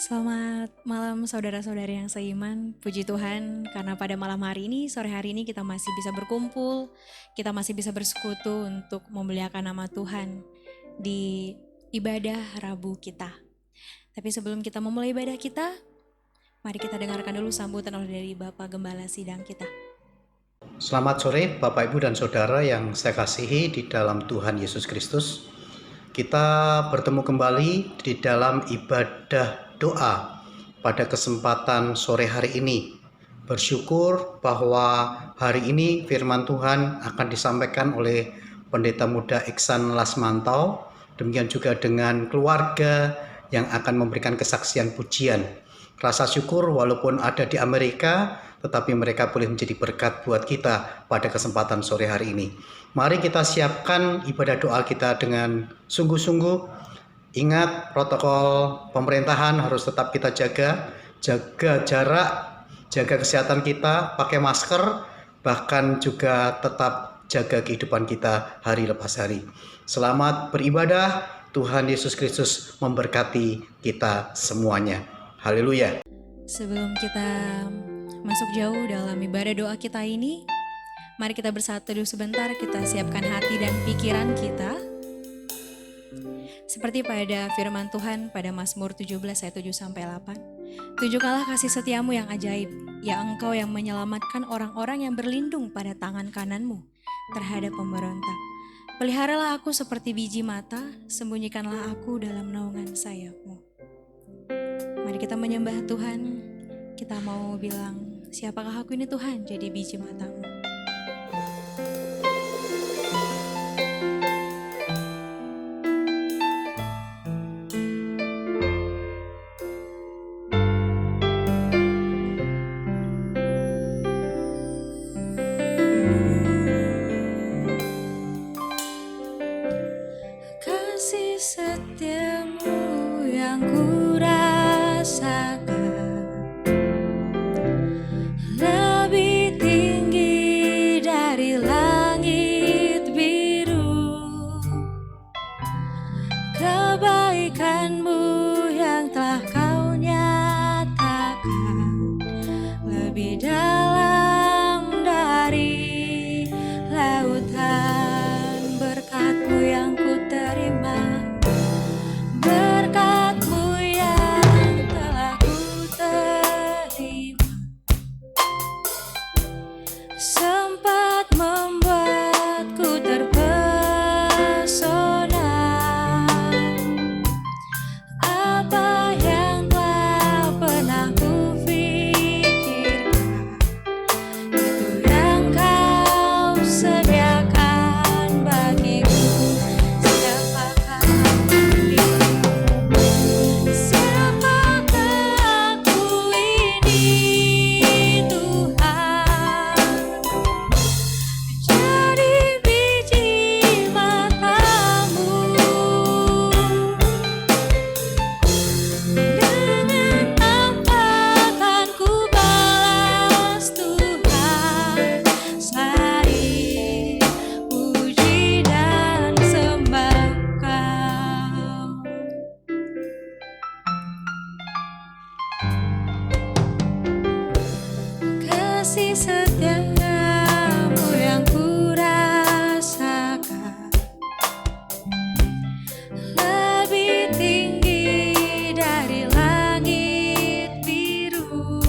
Selamat malam saudara-saudari yang seiman. Puji Tuhan karena pada malam hari ini, sore hari ini kita masih bisa berkumpul, kita masih bisa bersekutu untuk memuliakan nama Tuhan di ibadah Rabu kita. Tapi sebelum kita memulai ibadah kita, mari kita dengarkan dulu sambutan dari Bapak Gembala Sidang kita. Selamat sore Bapak Ibu dan Saudara yang saya kasihi di dalam Tuhan Yesus Kristus. Kita bertemu kembali di dalam ibadah doa pada kesempatan sore hari ini. Bersyukur bahwa hari ini firman Tuhan akan disampaikan oleh Pendeta Muda Iksan Lasmantau, demikian juga dengan keluarga yang akan memberikan kesaksian pujian. Rasa syukur walaupun ada di Amerika, tetapi mereka boleh menjadi berkat buat kita pada kesempatan sore hari ini. Mari kita siapkan ibadah doa kita dengan sungguh-sungguh. Ingat, protokol pemerintahan harus tetap kita jaga jarak, jaga kesehatan kita, pakai masker, bahkan juga tetap jaga kehidupan kita hari lepas hari. Selamat beribadah, Tuhan Yesus Kristus memberkati kita semuanya. Haleluya. Sebelum kita masuk jauh dalam ibadah doa kita ini, mari kita bersatu dulu sebentar, kita siapkan hati dan pikiran kita. Seperti pada firman Tuhan pada Mazmur 17 ayat 7-8. Tunjukkanlah kasih setiamu yang ajaib, ya Engkau yang menyelamatkan orang-orang yang berlindung pada tangan kananmu terhadap pemberontak. Peliharalah aku seperti biji mata, sembunyikanlah aku dalam naungan sayapmu. Mari kita menyembah Tuhan, kita mau bilang, siapakah aku ini Tuhan, jadi biji matamu. Kasih setiamu yang ku rasakan lebih tinggi dari langit biru. Kebaikanmu yang telah kau nyatakan lebih dalam dari lautan. Berkat-Mu yang ku terima, berkat-Mu yang telah ku terima, sempat membuatku terpesona. Apa yang telah pernah ku pikirkan, itu yang kau sediakan bagiku. Siapakah aku ini? Siapakah aku ini, Tuhan? Jadi biji matamu. Dengan apa kan ku balas Tuhan, selain puji dan sembah Kau. Kasih setiamu yang ku rasakan lebih tinggi dari langit biru.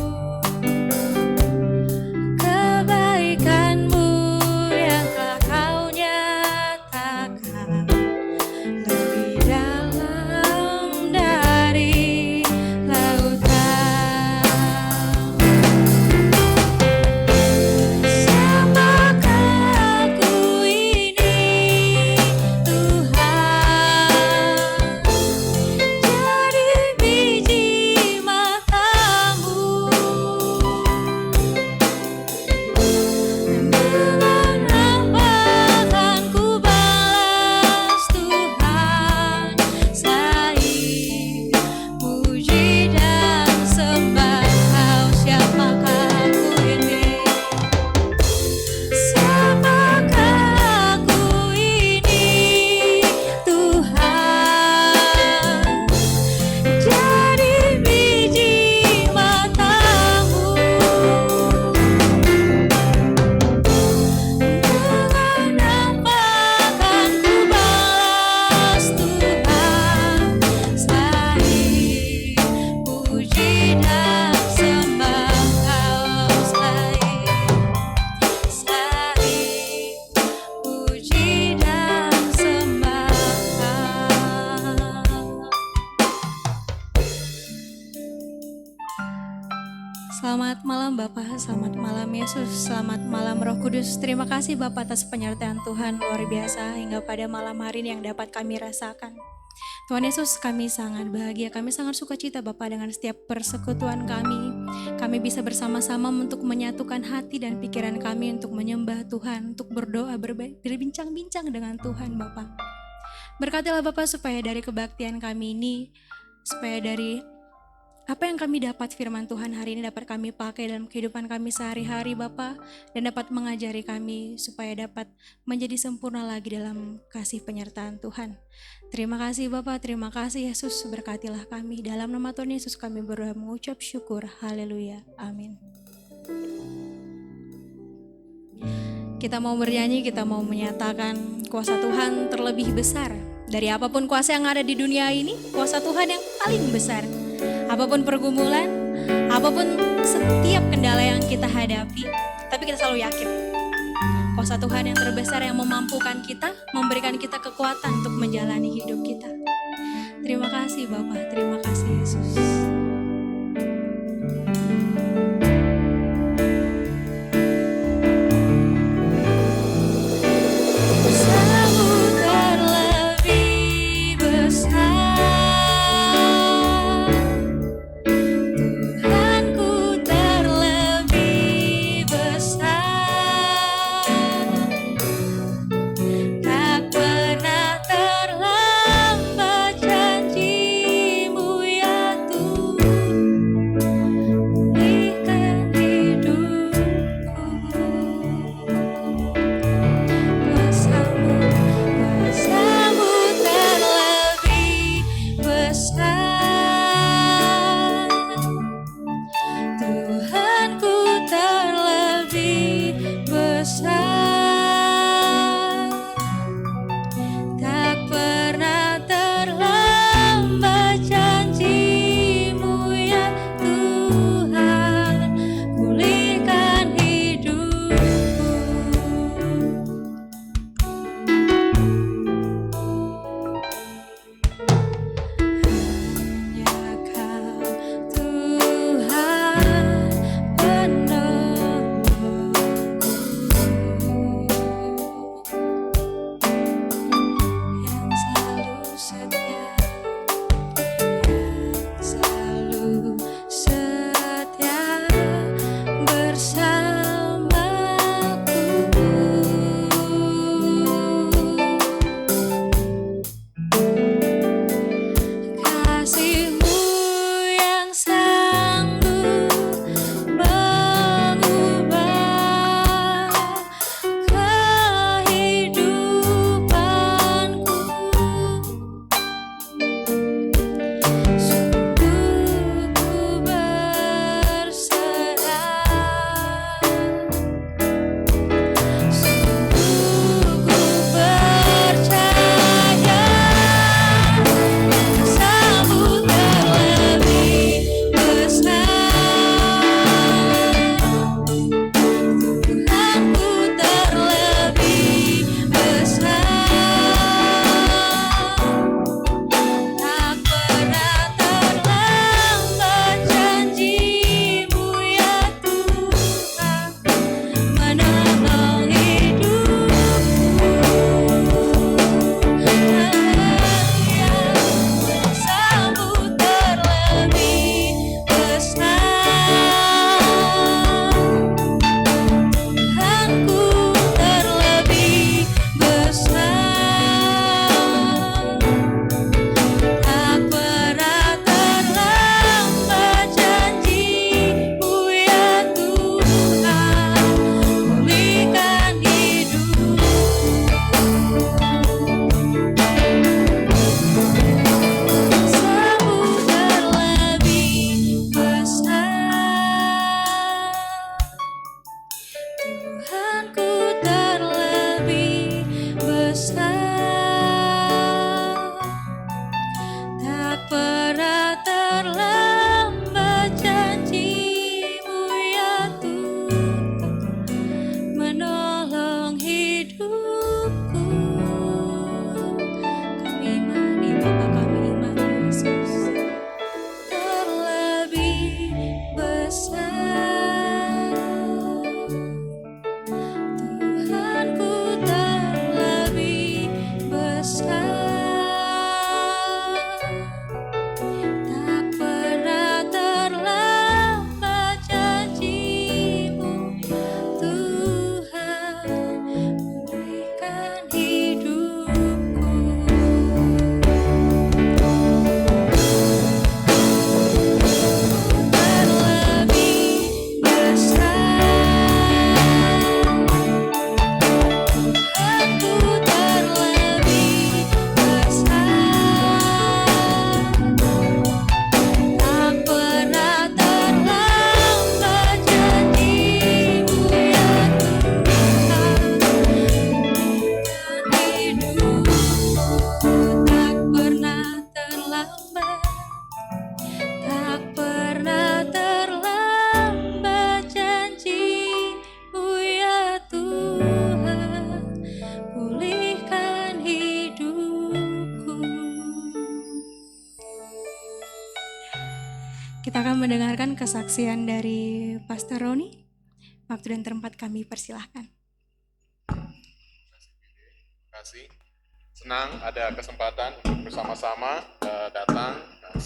Kebaikanmu yang telah kau nyatakan lebih dalam dari lautan. Selamat malam Bapa, selamat malam Yesus, selamat malam Roh Kudus. Terima kasih Bapa atas penyertaan Tuhan luar biasa hingga pada malam hari ini yang dapat kami rasakan. Tuhan Yesus, kami sangat bahagia, kami sangat sukacita Bapa dengan setiap persekutuan kami. Kami bisa bersama-sama untuk menyatukan hati dan pikiran kami untuk menyembah Tuhan, untuk berdoa, berbincang-bincang dengan Tuhan Bapa. Berkatilah Bapa supaya dari kebaktian kami ini, supaya dari apa yang kami dapat firman Tuhan hari ini dapat kami pakai dalam kehidupan kami sehari-hari Bapa, dan dapat mengajari kami supaya dapat menjadi sempurna lagi dalam kasih penyertaan Tuhan. Terima kasih Bapa, terima kasih Yesus, berkatilah kami. Dalam nama Tuhan Yesus kami berdoa mengucap syukur. Haleluya. Amin. Kita mau bernyanyi, kita mau menyatakan kuasa Tuhan terlebih besar. Dari apapun kuasa yang ada di dunia ini, kuasa Tuhan yang paling besar. Apapun pergumulan, apapun setiap kendala yang kita hadapi, tapi kita selalu yakin kuasa Tuhan yang terbesar yang memampukan kita, memberikan kita kekuatan untuk menjalani hidup kita. Terima kasih Bapa, terima kasih Yesus. besar. Kita akan mendengarkan kesaksian dari Pastor Roni. Waktu dan tempat kami persilahkan. Terima kasih. Senang ada kesempatan untuk bersama-sama datang. Nah,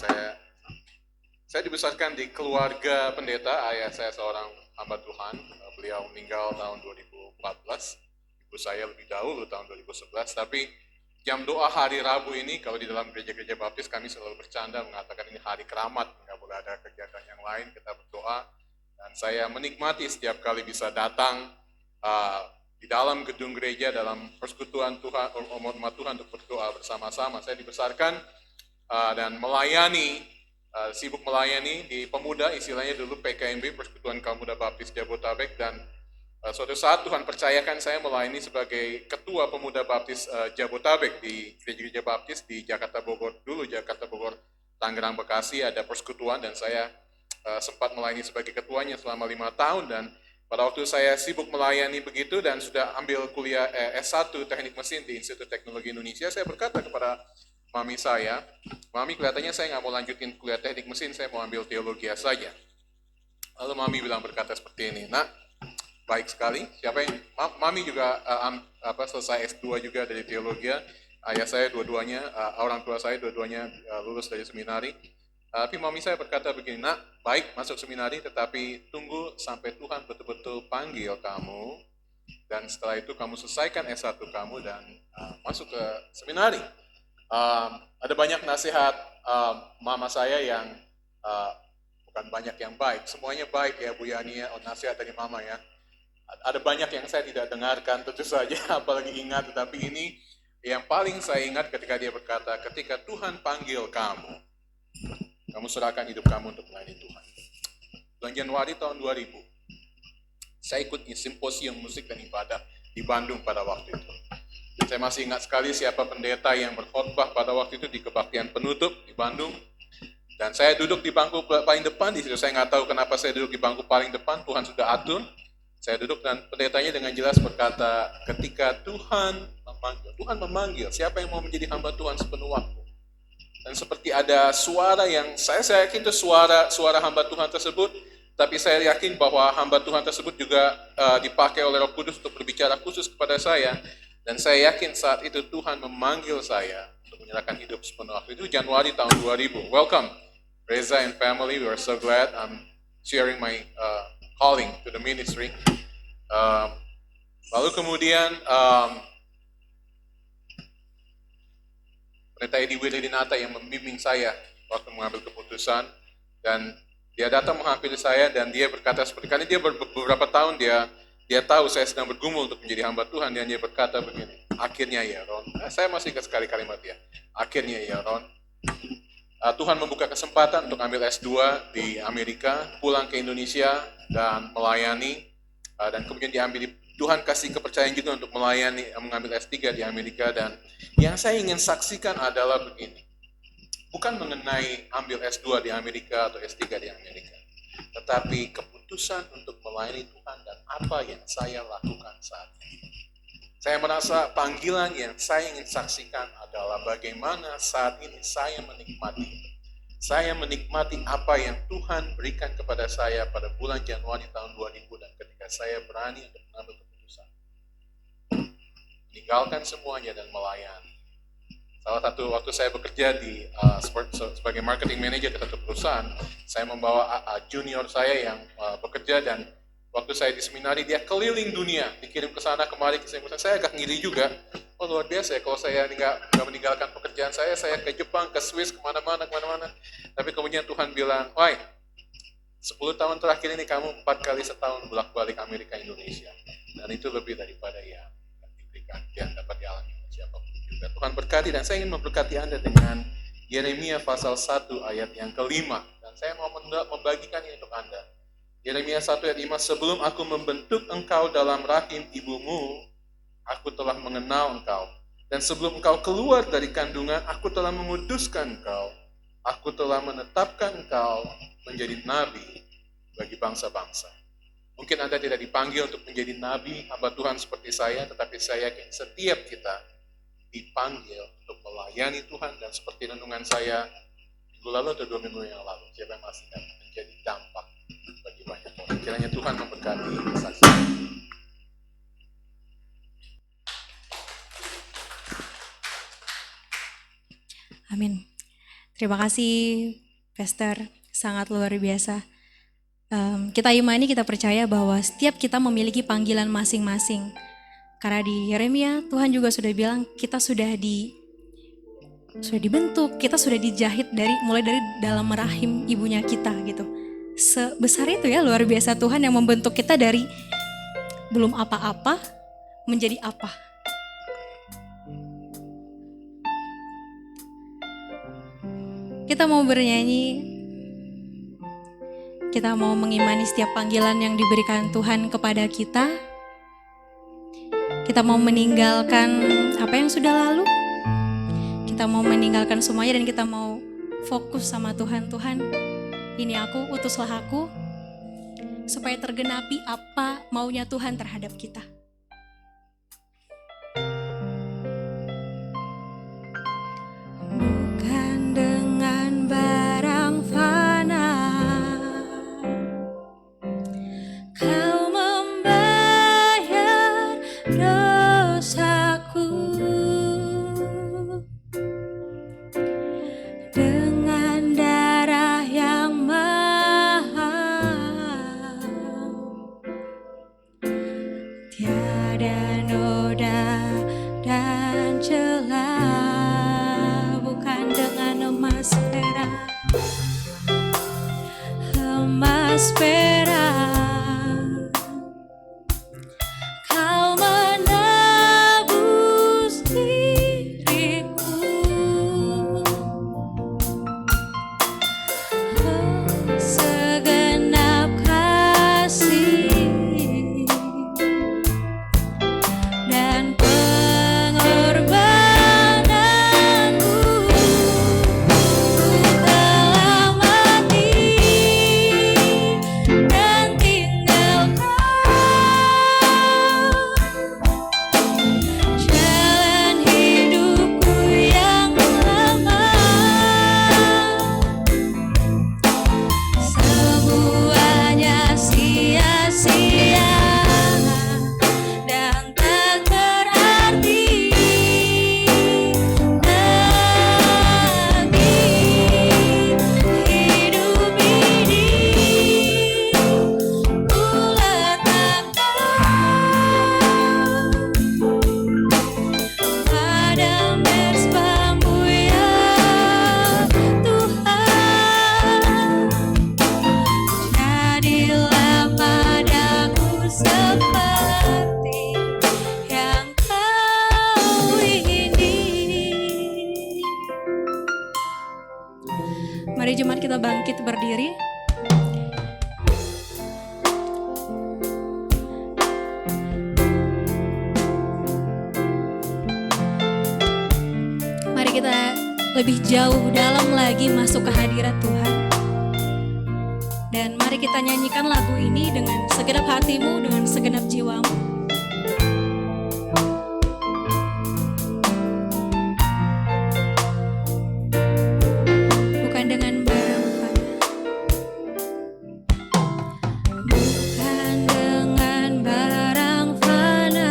saya dibesarkan di keluarga pendeta. Ayah saya seorang hamba Tuhan. Beliau meninggal tahun 2014. Ibu saya lebih dahulu tahun 2011. Tapi jam doa hari Rabu ini, kalau di dalam gereja-gereja baptis kami selalu bercanda mengatakan ini hari keramat, nggak boleh ada kegiatan yang lain, kita berdoa. Dan saya menikmati setiap kali bisa datang di dalam gedung gereja, dalam persekutuan Tuhan, umat Tuhan untuk berdoa bersama-sama. Saya dibesarkan dan melayani, sibuk melayani di pemuda, istilahnya dulu PKMB, Persekutuan Kaum Muda Baptis Jabodetabek, dan suatu saat Tuhan percayakan saya melayani sebagai ketua pemuda baptis Jabodetabek di gereja-gereja baptis di Jakarta Bogor. Dulu Jakarta Bogor, Tangerang, Bekasi ada persekutuan dan saya sempat melayani sebagai ketuanya selama 5 tahun. Dan pada waktu saya sibuk melayani begitu dan sudah ambil kuliah S1 Teknik Mesin di Institut Teknologi Indonesia, saya berkata kepada mami saya, "Mami, kelihatannya saya nggak mau lanjutin kuliah Teknik Mesin, saya mau ambil teologi saja." Lalu mami berkata seperti ini, "Nak, baik sekali. Siapa yang mami juga selesai S2 juga dari teologi. Ayah saya dua-duanya, orang tua saya dua-duanya lulus dari seminari. Tapi mami saya berkata begini, "Nak, baik masuk seminari, tetapi tunggu sampai Tuhan betul-betul panggil kamu. Dan setelah itu kamu selesaikan S1 kamu dan masuk ke seminari." Ada banyak nasihat mama saya yang bukan banyak yang baik. Semuanya baik ya Bu Yani, nasihat dari mama ya. Ada banyak yang saya tidak dengarkan tentu saja, apalagi ingat, tetapi ini yang paling saya ingat ketika dia berkata, "Ketika Tuhan panggil kamu, kamu serahkan hidup kamu untuk melayani Tuhan." Bulan Januari tahun 2000, saya ikut simposium musik dan ibadah di Bandung pada waktu itu. Dan saya masih ingat sekali siapa pendeta yang berkhotbah pada waktu itu di kebaktian penutup di Bandung. Dan saya duduk di bangku paling depan, di situ saya nggak tahu kenapa saya duduk di bangku paling depan, Tuhan sudah atur. Saya duduk dan pendetanya dengan jelas berkata, "Ketika Tuhan memanggil, siapa yang mau menjadi hamba Tuhan sepenuh waktu?" Dan seperti ada suara yang, saya yakin itu suara hamba Tuhan tersebut, tapi saya yakin bahwa hamba Tuhan tersebut juga dipakai oleh Roh Kudus untuk berbicara khusus kepada saya. Dan saya yakin saat itu Tuhan memanggil saya untuk menyerahkan hidup sepenuh waktu. Itu Januari tahun 2000. Welcome, Reza and family. We are so glad I'm sharing my calling to the ministry. Lalu kemudian Pendeta Edi Wiridinata yang membimbing saya waktu mengambil keputusan, dan dia datang menghampiri saya dan dia berkata seperti kali dia beberapa tahun dia tahu saya sedang bergumul untuk menjadi hamba Tuhan, dan dia berkata begini, "Akhirnya ya Ron," saya masih ingat sekali kalimat dia, "Akhirnya ya Ron, Tuhan membuka kesempatan untuk ambil S2 di Amerika, pulang ke Indonesia dan melayani, dan kemudian Tuhan kasih kepercayaan juga untuk mengambil S3 di Amerika." Dan yang saya ingin saksikan adalah begini, bukan mengenai ambil S2 di Amerika atau S3 di Amerika, tetapi keputusan untuk melayani Tuhan dan apa yang saya lakukan saat ini. Saya merasa panggilan yang saya ingin saksikan adalah bagaimana saat ini saya menikmati apa yang Tuhan berikan kepada saya pada bulan Januari tahun 2000, dan ketika saya berani untuk mengambil keputusan meninggalkan semuanya dan melayani. Salah satu waktu saya bekerja di sebagai marketing manager di satu perusahaan, saya membawa junior saya yang bekerja, dan waktu saya di seminari dia keliling dunia, dikirim ke sana kemari ke sini. Saya agak ngiri juga. Oh, luar biasa ya, kalau saya nggak meninggalkan pekerjaan saya ke Jepang, ke Swiss, kemana-mana. Tapi kemudian Tuhan bilang, "Woi, 10 tahun terakhir ini kamu 4 kali setahun bolak-balik Amerika Indonesia." Dan itu lebih daripada yang diberikan, yang dapat dialami oleh siapapun juga. Tuhan berkati, dan saya ingin memberkati Anda dengan Yeremia pasal 1 ayat yang kelima. Dan saya mau membagikan ini untuk Anda. Yeremia 1 ayat 5, "Sebelum aku membentuk engkau dalam rahim ibumu, aku telah mengenal engkau. Dan sebelum engkau keluar dari kandungan, aku telah menguduskan engkau. Aku telah menetapkan engkau menjadi nabi bagi bangsa-bangsa." Mungkin Anda tidak dipanggil untuk menjadi nabi, hamba Tuhan seperti saya, tetapi saya yakin setiap kita dipanggil untuk melayani Tuhan. Dan seperti renungan saya minggu lalu atau 2 minggu yang lalu, siapa yang masih ingat, menjadi dampak bagi banyak orang. Kiranya Tuhan memberkati kesaksian. Amin. Terima kasih, Pastor. Sangat luar biasa. Kita imani, kita percaya bahwa setiap kita memiliki panggilan masing-masing. Karena di Yeremia, Tuhan juga sudah bilang kita sudah dibentuk, kita sudah dijahit mulai dari dalam rahim ibunya kita gitu. Sebesar itu ya, luar biasa Tuhan yang membentuk kita dari belum apa-apa menjadi apa. Kita mau bernyanyi, kita mau mengimani setiap panggilan yang diberikan Tuhan kepada kita. Kita mau meninggalkan apa yang sudah lalu. Kita mau meninggalkan semuanya dan kita mau fokus sama Tuhan. Tuhan, ini aku, utuslah aku, supaya tergenapi apa maunya Tuhan terhadap kita. Bukan dengan barang fana Kau membayar dosaku, dengan darah yang mahal, tiada noda dan celah. Bukan dengan emas perak Kau menebus diriku, segenap kasih dan pengorbananmu. Ku telah mati dan tinggalkan jalan hidupku yang lama. Semuanya sia-sia dan tak berarti lagi. Hidup ini ku letakkan pada mezbahmu ya Tuhan. Jadilah padaku seperti yang Kau ingini. Mari jemaat kita bangkit berdiri. Mari kita lebih jauh dalam lagi masuk ke hadirat Tuhan. Dan mari kita nyanyikan lagu ini dengan segenap hatimu, dengan segenap jiwamu. Bukan dengan barang fana. Bukan dengan barang fana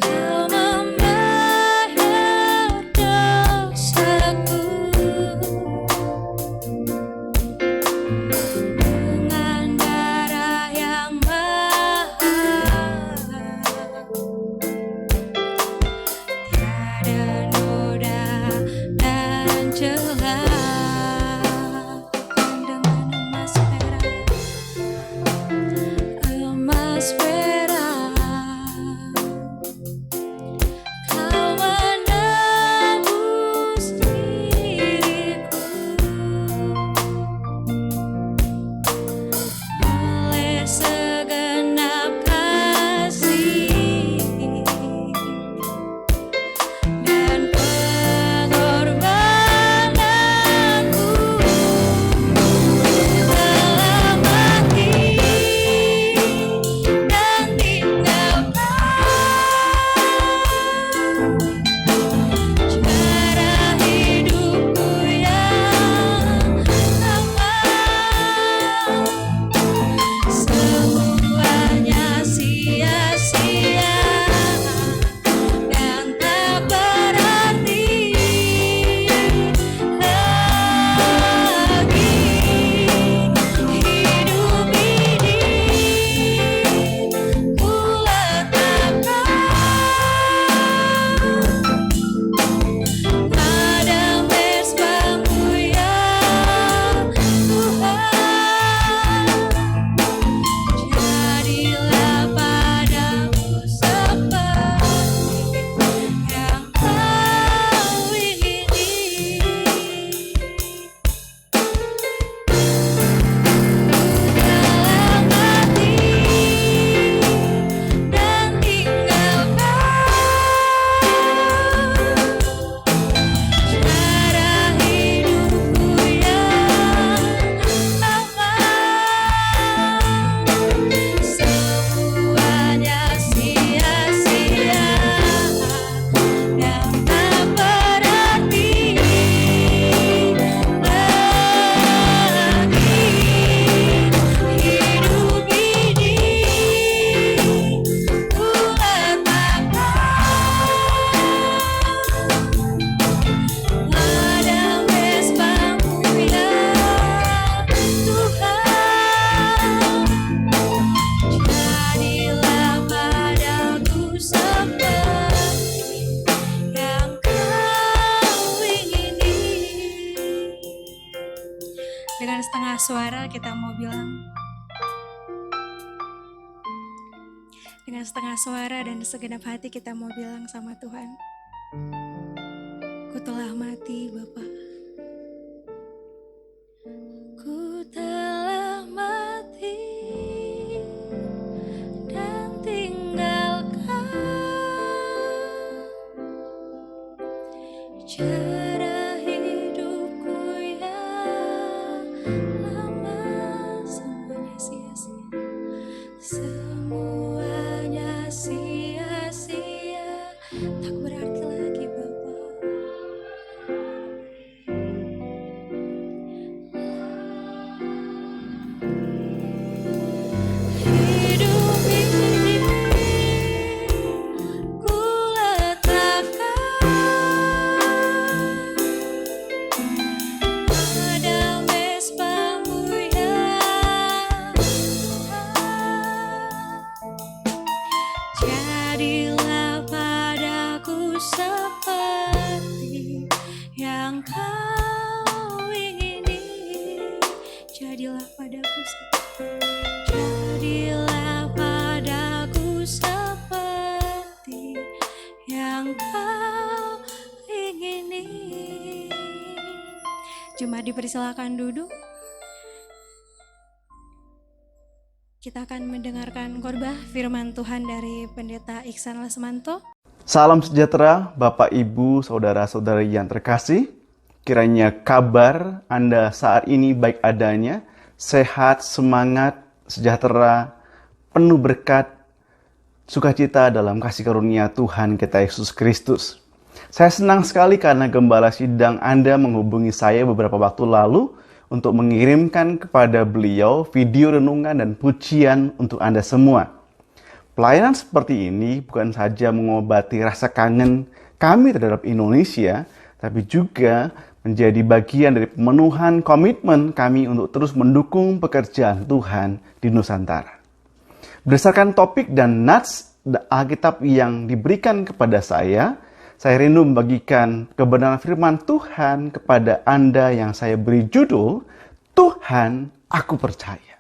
Kau membayar dosaku, dengan darah yang Dengan setengah suara kita mau bilang, dengan setengah suara dan segenap hati kita mau bilang sama Tuhan, ku telah mati Bapa. Ku telah mati dan tinggalkan cara hidupku yang lama. Semuanya sia-sia, semuanya sia-sia, tak berarti lagi Bapa. Hidup ini ku letakkan pada mesbah-Mu ya Tuhan. Jadilah padaku seperti yang Kau ingini. Jadilah padaku seperti yang Kau ingini. Jemaat dipersilakan duduk. Kita akan mendengarkan khotbah firman Tuhan dari Pendeta Iksan Lesmanto. Salam sejahtera Bapak Ibu, Saudara-saudari yang terkasih. Kiranya kabar Anda saat ini baik adanya, sehat, semangat, sejahtera, penuh berkat, sukacita dalam kasih karunia Tuhan kita Yesus Kristus. Saya senang sekali karena Gembala Sidang Anda menghubungi saya beberapa waktu lalu untuk mengirimkan kepada beliau video renungan dan pujian untuk Anda semua. Pelayanan seperti ini bukan saja mengobati rasa kangen kami terhadap Indonesia, tapi juga menjadi bagian dari pemenuhan komitmen kami untuk terus mendukung pekerjaan Tuhan di Nusantara. Berdasarkan topik dan nats Alkitab yang diberikan kepada saya rindu membagikan kebenaran firman Tuhan kepada Anda yang saya beri judul, Tuhan, Aku Percaya.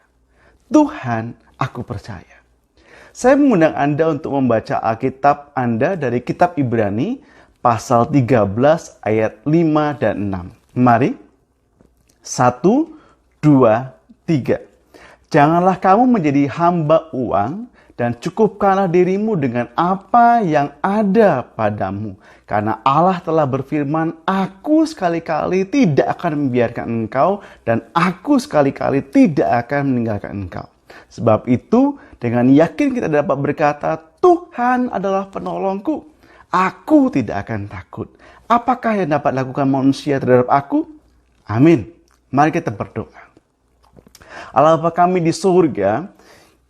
Tuhan, Aku Percaya. Saya mengundang Anda untuk membaca Alkitab Anda dari kitab Ibrani, pasal 13 ayat 5 dan 6. Mari, 1, 2, 3. Janganlah kamu menjadi hamba uang, dan cukupkanlah dirimu dengan apa yang ada padamu. Karena Allah telah berfirman, Aku sekali-kali tidak akan membiarkan engkau, dan Aku sekali-kali tidak akan meninggalkan engkau. Sebab itu, dengan yakin kita dapat berkata, Tuhan adalah penolongku. Aku tidak akan takut. Apakah yang dapat lakukan manusia terhadap aku? Amin. Mari kita berdoa. Allah Bapa kami di surga,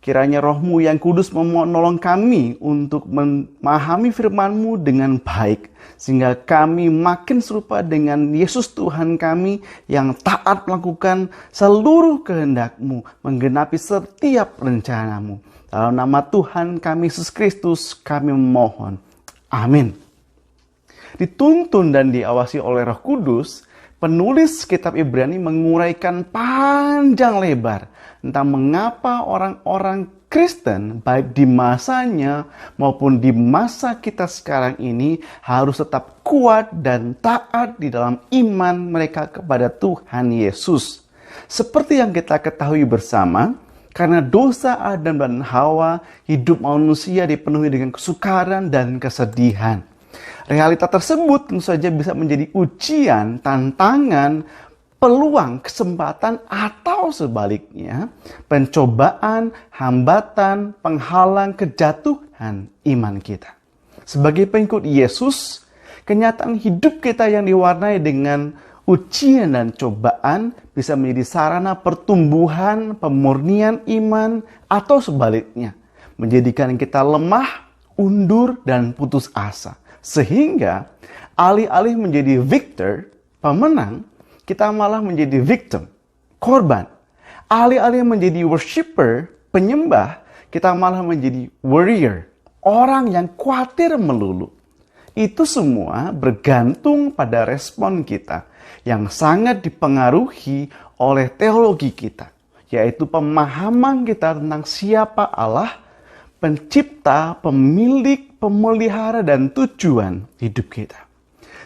kiranya Roh-Mu yang kudus menolong kami untuk memahami firman-Mu dengan baik. Sehingga kami makin serupa dengan Yesus Tuhan kami yang taat melakukan seluruh kehendak-Mu, menggenapi setiap rencana-Mu. Dalam nama Tuhan kami Yesus Kristus kami memohon. Amin. Dituntun dan diawasi oleh Roh Kudus, penulis kitab Ibrani menguraikan panjang lebar tentang mengapa orang-orang Kristen baik di masanya maupun di masa kita sekarang ini harus tetap kuat dan taat di dalam iman mereka kepada Tuhan Yesus. Seperti yang kita ketahui bersama, karena dosa Adam dan Hawa, hidup manusia dipenuhi dengan kesukaran dan kesedihan. Realita tersebut tentu saja bisa menjadi ujian, tantangan, peluang, kesempatan, atau sebaliknya, pencobaan, hambatan, penghalang kejatuhan iman kita. Sebagai pengikut Yesus, kenyataan hidup kita yang diwarnai dengan ujian dan cobaan bisa menjadi sarana pertumbuhan, pemurnian iman, atau sebaliknya, menjadikan kita lemah, undur, dan putus asa. Sehingga alih-alih menjadi victor, pemenang, kita malah menjadi victim, korban. Alih-alih menjadi worshiper, penyembah, kita malah menjadi warrior, orang yang khawatir melulu. Itu semua bergantung pada respon kita. yang sangat dipengaruhi oleh teologi kita, yaitu pemahaman kita tentang siapa Allah, pencipta, pemilik, pemelihara, dan tujuan hidup kita.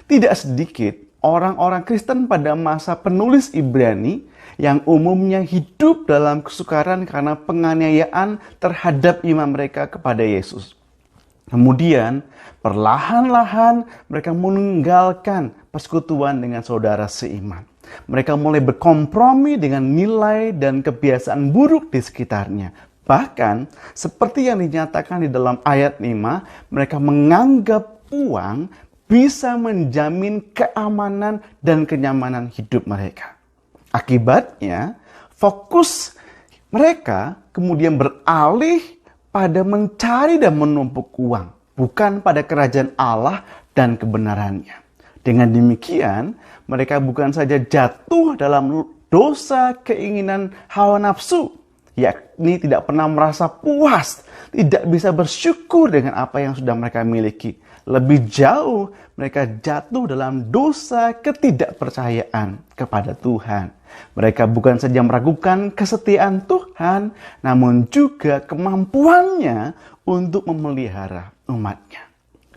Tidak sedikit orang-orang Kristen pada masa penulis Ibrani yang umumnya hidup dalam kesukaran karena penganiayaan terhadap iman mereka kepada Yesus. Kemudian, perlahan-lahan mereka meninggalkan persekutuan dengan saudara seiman. Mereka mulai berkompromi dengan nilai dan kebiasaan buruk di sekitarnya. Bahkan, seperti yang dinyatakan di dalam ayat 5, mereka menganggap uang bisa menjamin keamanan dan kenyamanan hidup mereka. Akibatnya, fokus mereka kemudian beralih pada mencari dan menumpuk uang, bukan pada kerajaan Allah dan kebenarannya. Dengan demikian, mereka bukan saja jatuh dalam dosa keinginan hawa nafsu, yakni tidak pernah merasa puas, tidak bisa bersyukur dengan apa yang sudah mereka miliki. Lebih jauh, mereka jatuh dalam dosa ketidakpercayaan kepada Tuhan. Mereka bukan saja meragukan kesetiaan Tuhan, namun juga kemampuannya untuk memelihara umatnya.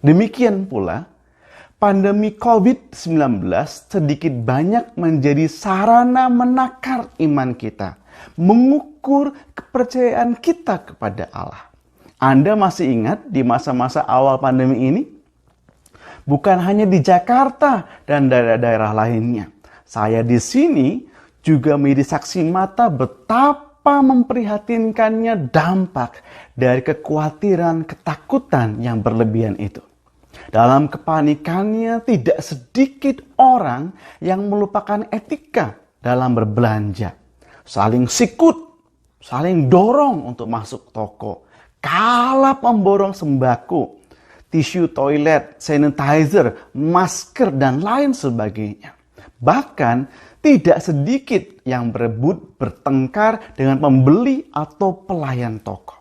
Demikian pula, pandemi COVID-19 sedikit banyak menjadi sarana menakar iman kita, mengukur kepercayaan kita kepada Allah. Anda masih ingat di masa-masa awal pandemi ini? Bukan hanya di Jakarta dan daerah-daerah lainnya. Saya di sini juga menjadi saksi mata betapa memprihatinkannya dampak dari kekhawatiran, ketakutan yang berlebihan itu. Dalam kepanikannya, tidak sedikit orang yang melupakan etika dalam berbelanja. Saling sikut, saling dorong untuk masuk toko, kalap memborong sembako, tisu toilet, sanitizer, masker, dan lain sebagainya. Bahkan, tidak sedikit yang berebut bertengkar dengan pembeli atau pelayan toko.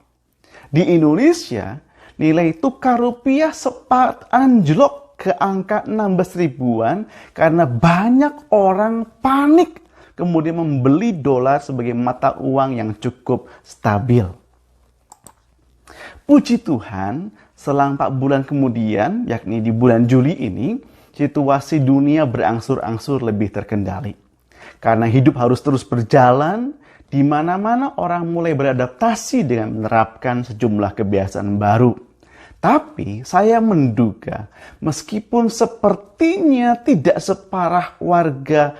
Di Indonesia, nilai tukar rupiah sempat anjlok ke angka 16 ribuan karena banyak orang panik kemudian membeli dolar sebagai mata uang yang cukup stabil. Puji Tuhan, selang 4 bulan kemudian, yakni di bulan Juli ini, situasi dunia berangsur-angsur lebih terkendali. Karena hidup harus terus berjalan, di mana-mana orang mulai beradaptasi dengan menerapkan sejumlah kebiasaan baru. Tapi saya menduga, meskipun sepertinya tidak separah warga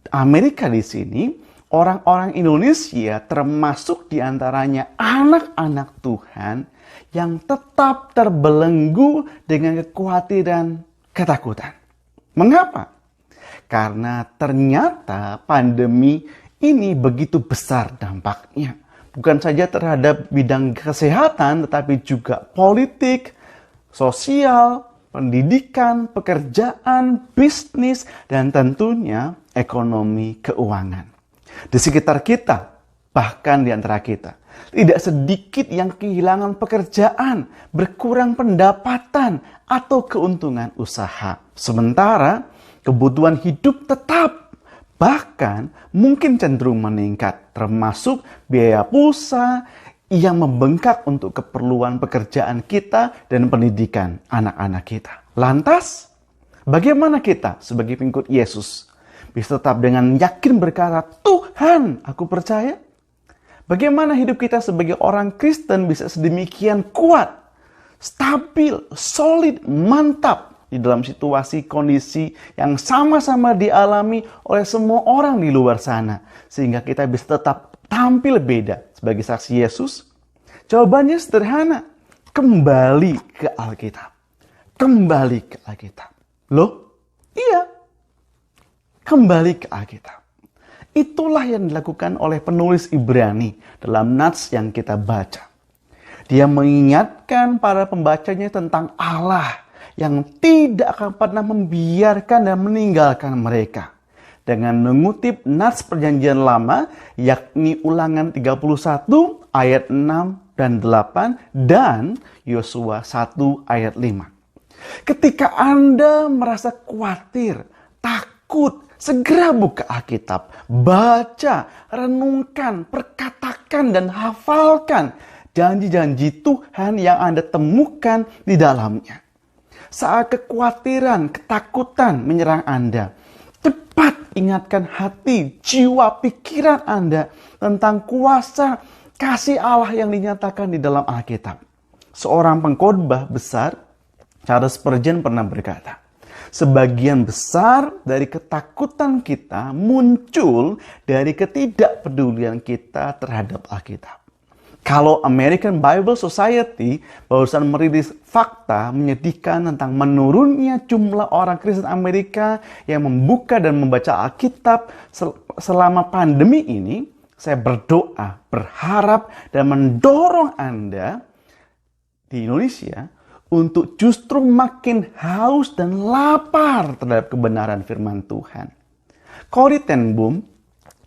Amerika di sini, orang-orang Indonesia termasuk diantaranya anak-anak Tuhan yang tetap terbelenggu dengan kekhawatiran, ketakutan. Mengapa? Karena ternyata pandemi ini begitu besar dampaknya. Bukan saja terhadap bidang kesehatan, tetapi juga politik, sosial, pendidikan, pekerjaan, bisnis, dan tentunya ekonomi keuangan. Di sekitar kita, bahkan di antara kita, tidak sedikit yang kehilangan pekerjaan, berkurang pendapatan, atau keuntungan usaha. Sementara kebutuhan hidup tetap, bahkan mungkin cenderung meningkat, termasuk biaya pulsa yang membengkak untuk keperluan pekerjaan kita dan pendidikan anak-anak kita. Lantas, bagaimana kita sebagai pengikut Yesus bisa tetap dengan yakin berkata, Tuhan, aku percaya? Bagaimana hidup kita sebagai orang Kristen bisa sedemikian kuat, stabil, solid, mantap di dalam situasi kondisi yang sama-sama dialami oleh semua orang di luar sana, sehingga kita bisa tetap tampil beda sebagai saksi Yesus? Jawabannya sederhana, kembali ke Alkitab. Kembali ke Alkitab. Loh? Iya. Kembali ke Alkitab. Itulah yang dilakukan oleh penulis Ibrani dalam nats yang kita baca. Dia mengingatkan para pembacanya tentang Allah yang tidak akan pernah membiarkan dan meninggalkan mereka. Dengan mengutip nats perjanjian lama, yakni Ulangan 31 ayat 6 dan 8 dan Yosua 1 ayat 5. Ketika Anda merasa khawatir, takut, Segera buka Alkitab, baca, renungkan, perkatakan, dan hafalkan janji-janji Tuhan yang Anda temukan di dalamnya. Saat kekhawatiran, ketakutan menyerang Anda, cepat ingatkan hati, jiwa, pikiran Anda tentang kuasa kasih Allah yang dinyatakan di dalam Alkitab. Seorang pengkhotbah besar, Charles Spurgeon, pernah berkata, sebagian besar dari ketakutan kita muncul dari ketidakpedulian kita terhadap Alkitab. Kalau American Bible Society barusan merilis fakta menyedihkan tentang menurunnya jumlah orang Kristen Amerika yang membuka dan membaca Alkitab selama pandemi ini, saya berdoa, berharap, dan mendorong Anda di Indonesia untuk justru makin haus dan lapar terhadap kebenaran firman Tuhan. Corrie ten Boom,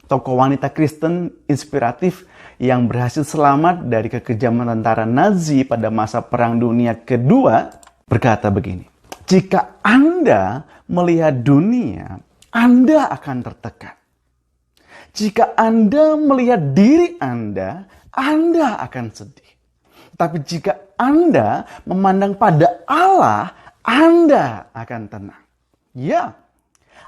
tokoh wanita Kristen inspiratif yang berhasil selamat dari kekejaman tentara Nazi pada masa Perang Dunia Kedua, berkata begini, jika Anda melihat dunia, Anda akan tertekan. Jika Anda melihat diri Anda akan sedih. Tapi jika Anda memandang pada Allah, Anda akan tenang. Ya,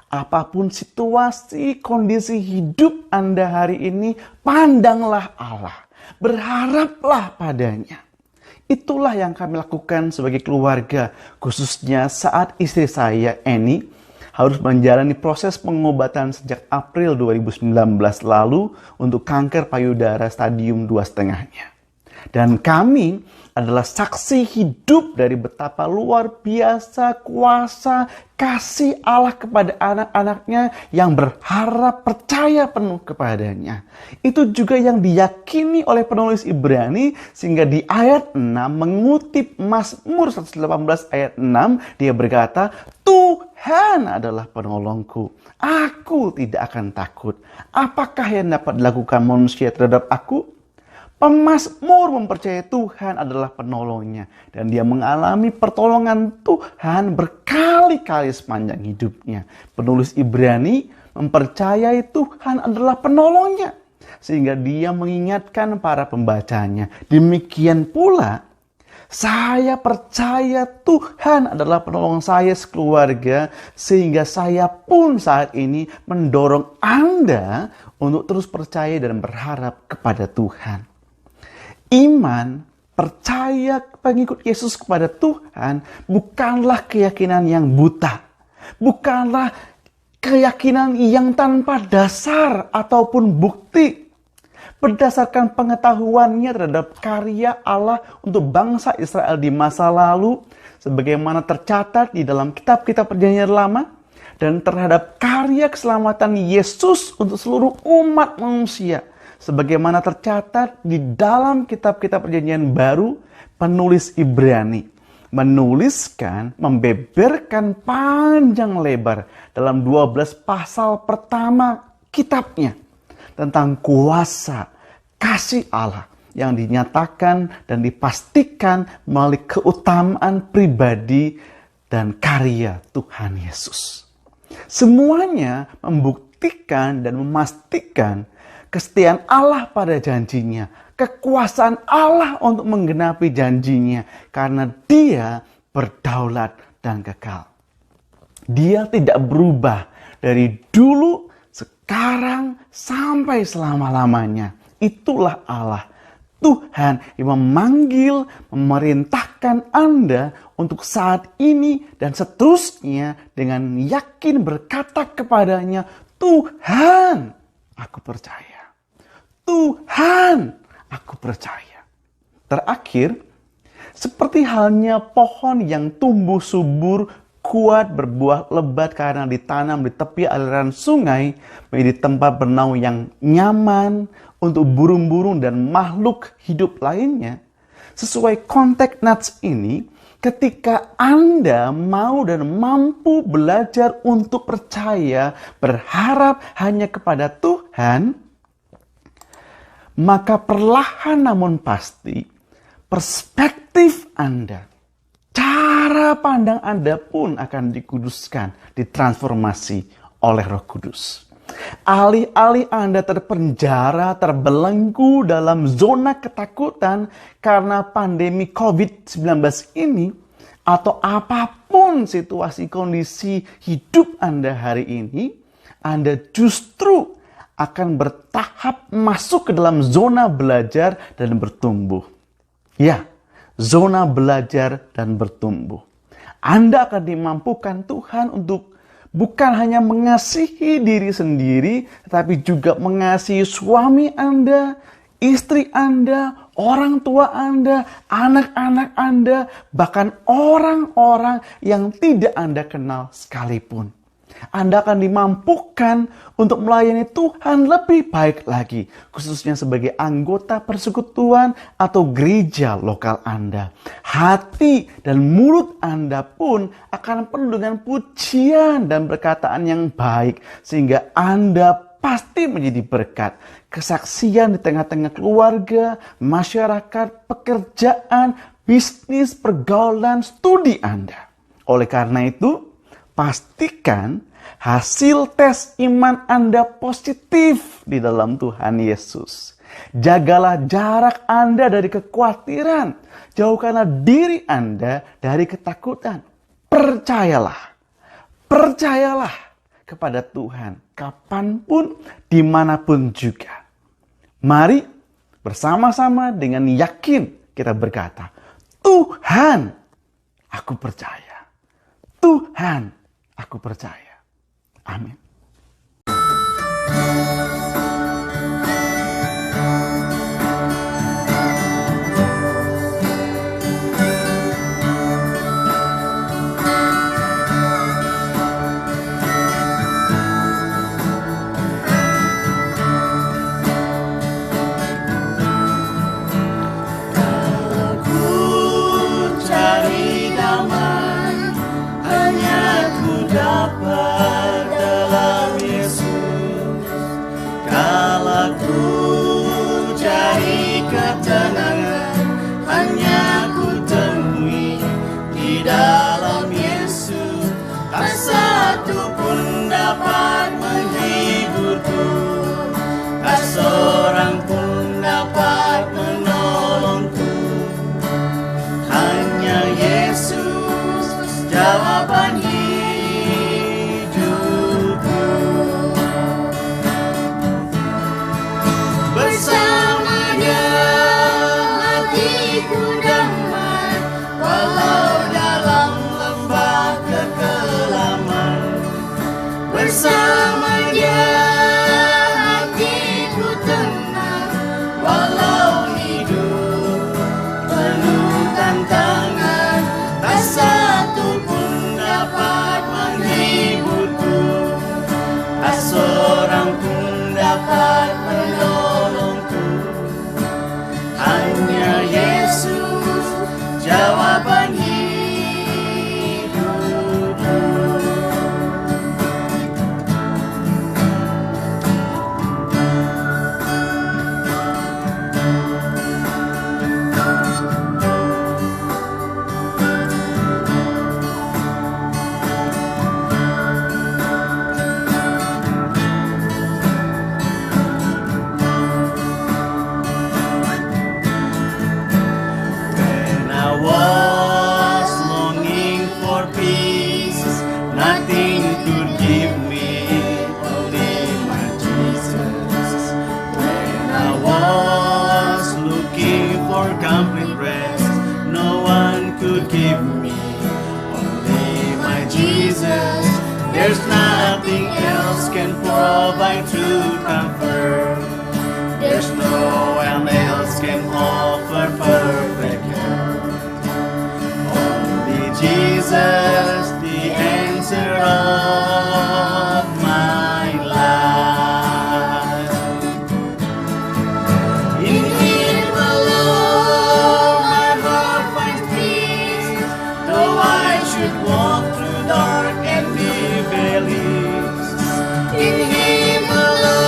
apapun situasi, kondisi hidup Anda hari ini, pandanglah Allah. Berharaplah padanya. Itulah yang kami lakukan sebagai keluarga, khususnya saat istri saya, Annie, harus menjalani proses pengobatan sejak April 2019 lalu untuk kanker payudara stadium 2,5-nya. Dan kami adalah saksi hidup dari betapa luar biasa kuasa kasih Allah kepada anak-anaknya yang berharap percaya penuh kepadanya. Itu juga yang diyakini oleh penulis Ibrani sehingga di ayat 6 mengutip Mazmur 118 ayat 6 dia berkata, Tuhan adalah penolongku, aku tidak akan takut. Apakah yang dapat dilakukan manusia terhadap aku? Pemazmur mempercayai Tuhan adalah penolongnya. Dan dia mengalami pertolongan Tuhan berkali-kali sepanjang hidupnya. Penulis Ibrani mempercayai Tuhan adalah penolongnya. Sehingga dia mengingatkan para pembacanya. Demikian pula, saya percaya Tuhan adalah penolong saya sekeluarga. Sehingga saya pun saat ini mendorong Anda untuk terus percaya dan berharap kepada Tuhan. Iman, percaya pengikut Yesus kepada Tuhan bukanlah keyakinan yang buta. Bukanlah keyakinan yang tanpa dasar ataupun bukti. Berdasarkan pengetahuannya terhadap karya Allah untuk bangsa Israel di masa lalu, sebagaimana tercatat di dalam kitab-kitab Perjanjian Lama, dan terhadap karya keselamatan Yesus untuk seluruh umat manusia. Sebagaimana tercatat di dalam kitab-kitab Perjanjian Baru, penulis Ibrani menuliskan, membeberkan panjang lebar dalam 12 pasal pertama kitabnya tentang kuasa kasih Allah yang dinyatakan dan dipastikan melalui keutamaan pribadi dan karya Tuhan Yesus. Semuanya membuktikan dan memastikan kesetiaan Allah pada janjinya, kekuasaan Allah untuk menggenapi janjinya, karena Dia berdaulat dan kekal. Dia tidak berubah dari dulu, sekarang, sampai selama-lamanya. Itulah Allah, Tuhan yang memanggil, memerintahkan Anda untuk saat ini dan seterusnya dengan yakin berkata kepadanya, Tuhan, aku percaya. Tuhan, aku percaya. Terakhir, seperti halnya pohon yang tumbuh subur, kuat, berbuah lebat karena ditanam di tepi aliran sungai, menjadi tempat bernaung yang nyaman untuk burung-burung dan makhluk hidup lainnya. Sesuai konteks nats ini, ketika Anda mau dan mampu belajar untuk percaya, berharap hanya kepada Tuhan, maka perlahan namun pasti perspektif Anda, cara pandang Anda pun akan dikuduskan, ditransformasi oleh Roh Kudus. Alih-alih Anda terpenjara, terbelenggu dalam zona ketakutan karena pandemi COVID-19 ini, atau apapun situasi kondisi hidup Anda hari ini, Anda justru akan bertahap masuk ke dalam zona belajar dan bertumbuh. Ya, zona belajar dan bertumbuh. Anda akan dimampukan Tuhan untuk bukan hanya mengasihi diri sendiri, tetapi juga mengasihi suami Anda, istri Anda, orang tua Anda, anak-anak Anda, bahkan orang-orang yang tidak Anda kenal sekalipun. Anda akan dimampukan untuk melayani Tuhan lebih baik lagi, khususnya sebagai anggota persekutuan atau gereja lokal Anda. Hati dan mulut Anda pun akan penuh dengan pujian dan perkataan yang baik, sehingga Anda pasti menjadi berkat, kesaksian di tengah-tengah keluarga, masyarakat, pekerjaan, bisnis, pergaulan, studi Anda. Oleh karena itu, pastikan hasil tes iman Anda positif di dalam Tuhan Yesus. Jagalah jarak Anda dari kekhawatiran. Jauhkanlah diri Anda dari ketakutan. Percayalah kepada Tuhan kapanpun, dimanapun juga. Mari bersama-sama dengan yakin kita berkata, Tuhan, aku percaya. Tuhan, aku percaya. Amin. There's nothing else can provide true comfort. There's no one else can offer perfect care. Only Jesus, the answer of my life. In Him alone my heart finds peace, though I should walk through dark and deep valleys. In Him alone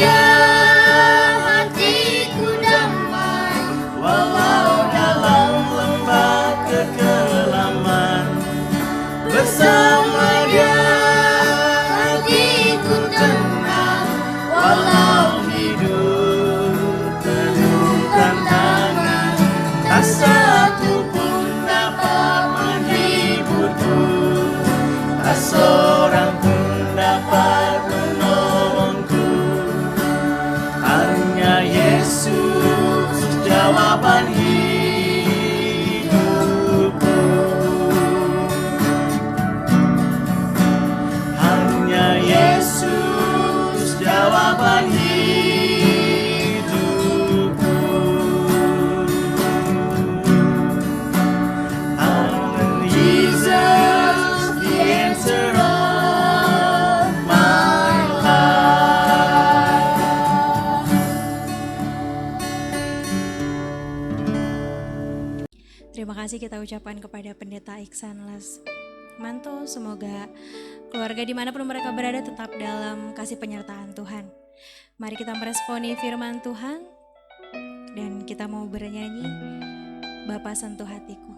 dia hatiku damai, Walau dalam lembah kekelaman, bersama dia hatiku tenang. Walau hidup penuh tantangan, tak satu pun dapat menghiburku, tak seorang pun dapat menolongku. Hanya Yesus jawaban hidupku. Hanya Yesus jawaban hidupku. Hanya Jesus the answer of my life. Terima kasih kita ucapkan kepada Pendeta Iksan Las Manto. Semoga keluarga dimanapun mereka berada tetap dalam kasih penyertaan Tuhan. Mari kita meresponi firman Tuhan dan kita mau bernyanyi Bapa Sentuh Hatiku.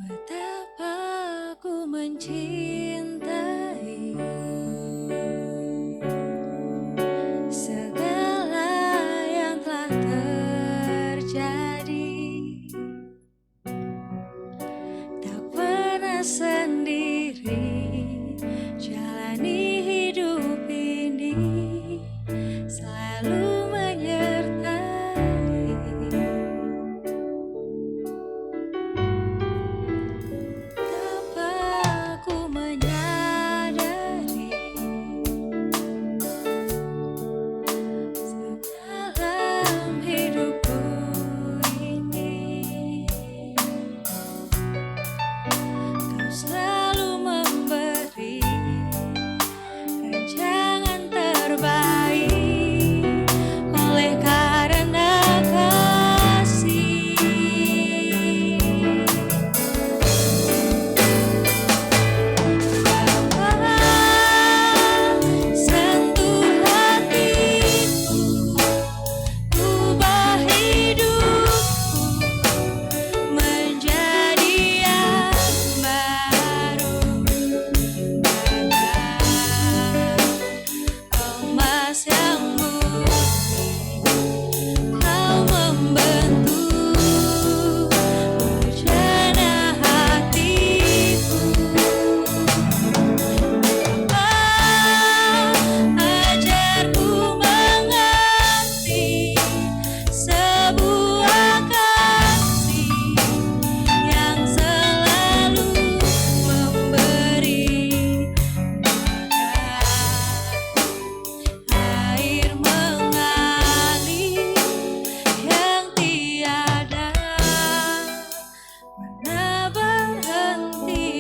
Betapa aku mencintai segala yang telah terjadi, tak pernah sendiri jalani hidup ini, selalu menyertai. Aku menyadari dalam hidupku ini Kau selalu memberi rancangan terbaik oleh karena kasih. Sentuh hatiku, ubah hidupku menjadi yang baru. Emas yang murni, Kau membentuk rencana hatiku. Ajarku mengerti sebuah kasih yang selalu memberi berkat. Air mengalir yang tiada pernah berhenti.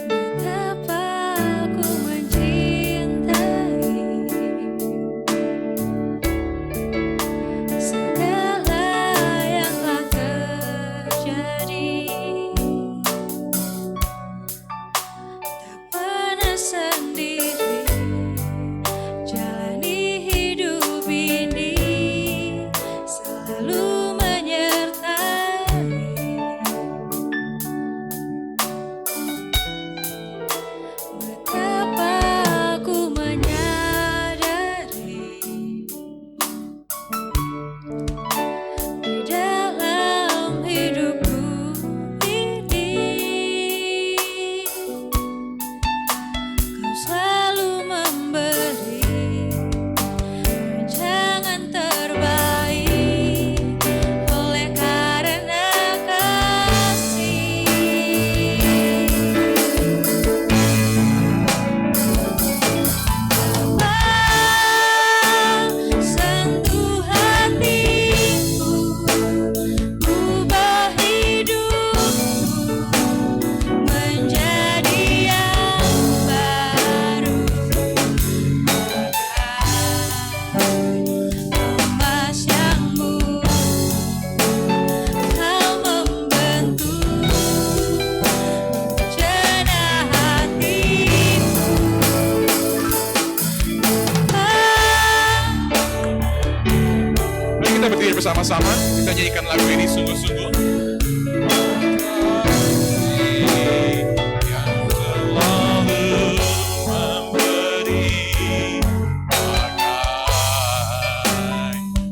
Betapa aku mencintai segala yang telah terjadi, tak pernah sendiri jalani hidup ini, selalu menyertai. Betapa aku menyadari di dalam hidupku bersama-sama kita nyanyikan lagu ini sungguh-sungguh. Yang selalu memberi bagai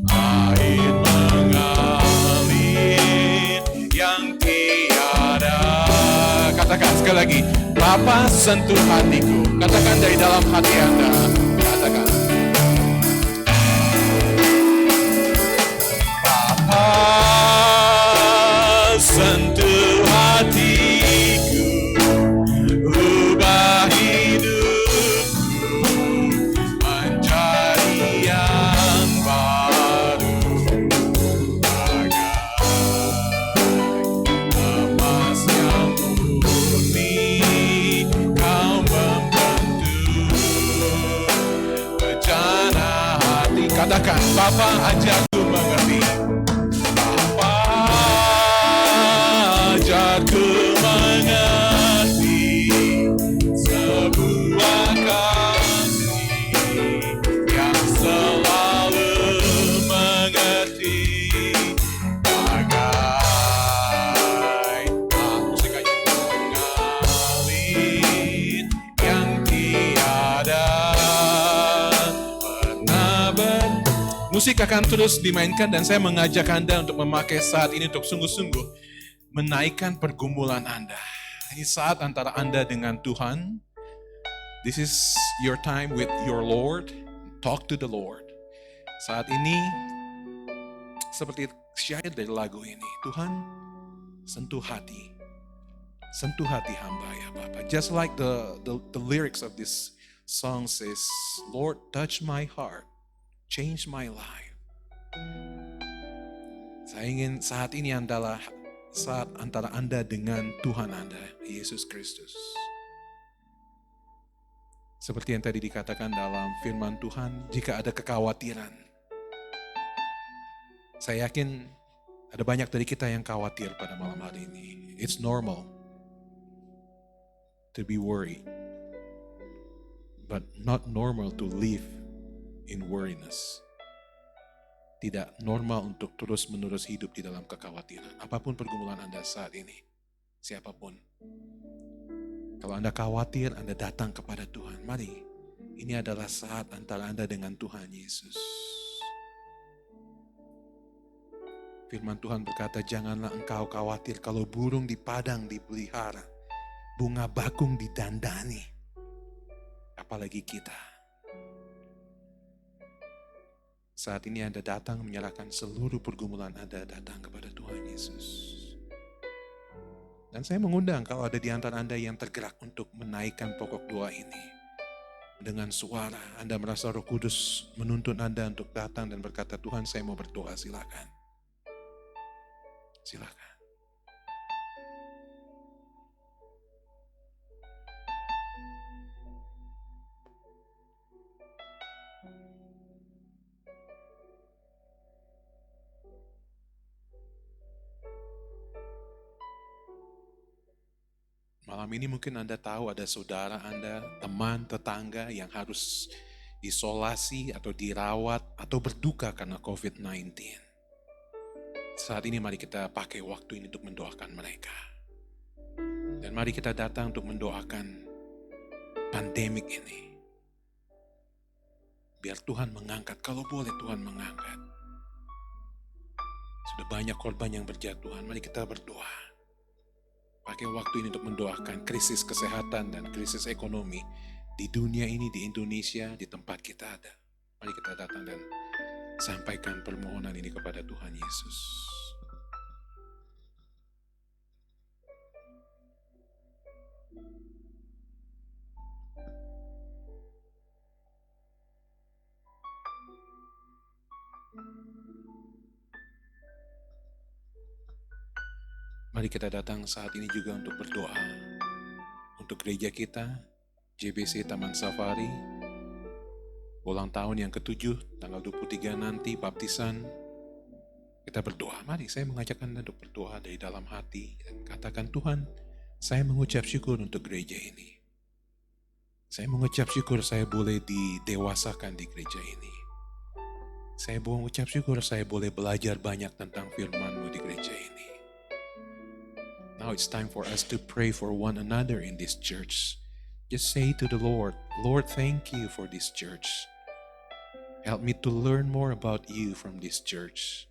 air mengalir yang tiada. Katakan sekali lagi, Bapa sentuh hatiku. Katakan dari dalam hati Anda. Katakan, Bapa sentuh hatiku, ubah hidupku menjadi yang baru, bagai emas yang murni. Kau membentuk bejana hati. Katakan, Bapa ajarku mengerti. Bapa ajarku mengerti sebuah kasih yang selalu mengerti bagai musikanya mengalir yang tiada pernah Musik akan terus dimainkan dan saya mengajak Anda untuk memakai saat ini untuk sungguh-sungguh menaikkan pergumulan Anda. Ini saat antara Anda dengan Tuhan. This is your time with your Lord. Talk to the Lord. Saat ini seperti syair dari lagu ini, Tuhan sentuh hati. Sentuh hati hamba ya Bapa. Just like the lyrics of this song says, Lord touch my heart. Change my life. Saya ingin saat ini adalah saat antara Anda dengan Tuhan Anda, Yesus Kristus. Seperti yang tadi dikatakan dalam firman Tuhan, jika ada kekhawatiran. Saya yakin ada banyak dari kita yang khawatir pada malam hari ini. It's normal to be worried, but not normal to live in worriness. Tidak normal untuk terus-menerus hidup di dalam kekhawatiran. Apapun pergumulan Anda saat ini, siapapun. Kalau Anda khawatir, Anda datang kepada Tuhan. Mari, ini adalah saat antara Anda dengan Tuhan Yesus. Firman Tuhan berkata, janganlah engkau khawatir kalau burung di padang dipelihara, bunga bakung didandani, apalagi kita. Saat ini Anda datang menyerahkan seluruh pergumulan Anda datang kepada Tuhan Yesus. Dan saya mengundang kalau ada di antara Anda yang tergerak untuk menaikkan pokok doa ini. Dengan suara Anda merasa Roh Kudus menuntun Anda untuk datang dan berkata, Tuhan saya mau berdoa, silakan. Silakan. Malam ini mungkin Anda tahu ada saudara Anda, teman, tetangga yang harus isolasi atau dirawat atau berduka karena COVID-19. Saat ini mari kita pakai waktu ini untuk mendoakan mereka. Dan mari kita datang untuk mendoakan pandemik ini. Biar Tuhan mengangkat, kalau boleh Tuhan mengangkat. Sudah banyak korban yang berjatuhan, mari kita berdoa. Pakai waktu ini untuk mendoakan krisis kesehatan dan krisis ekonomi di dunia ini, di Indonesia, di tempat kita ada. Mari kita datang dan sampaikan permohonan ini kepada Tuhan Yesus. Mari kita datang saat ini juga untuk berdoa. Untuk gereja kita, JBC Taman Safari, ulang tahun yang ke-7, tanggal 23 nanti, baptisan. Kita berdoa, mari saya mengajak Anda untuk berdoa dari dalam hati. Dan katakan, Tuhan, saya mengucap syukur untuk gereja ini. Saya mengucap syukur saya boleh didewasakan di gereja ini. Saya mengucap syukur saya boleh belajar banyak tentang firman-Mu di gereja ini. Now it's time for us to pray for one another in this church. Just say to the Lord, Lord, thank you for this church. Help me to learn more about you from this church.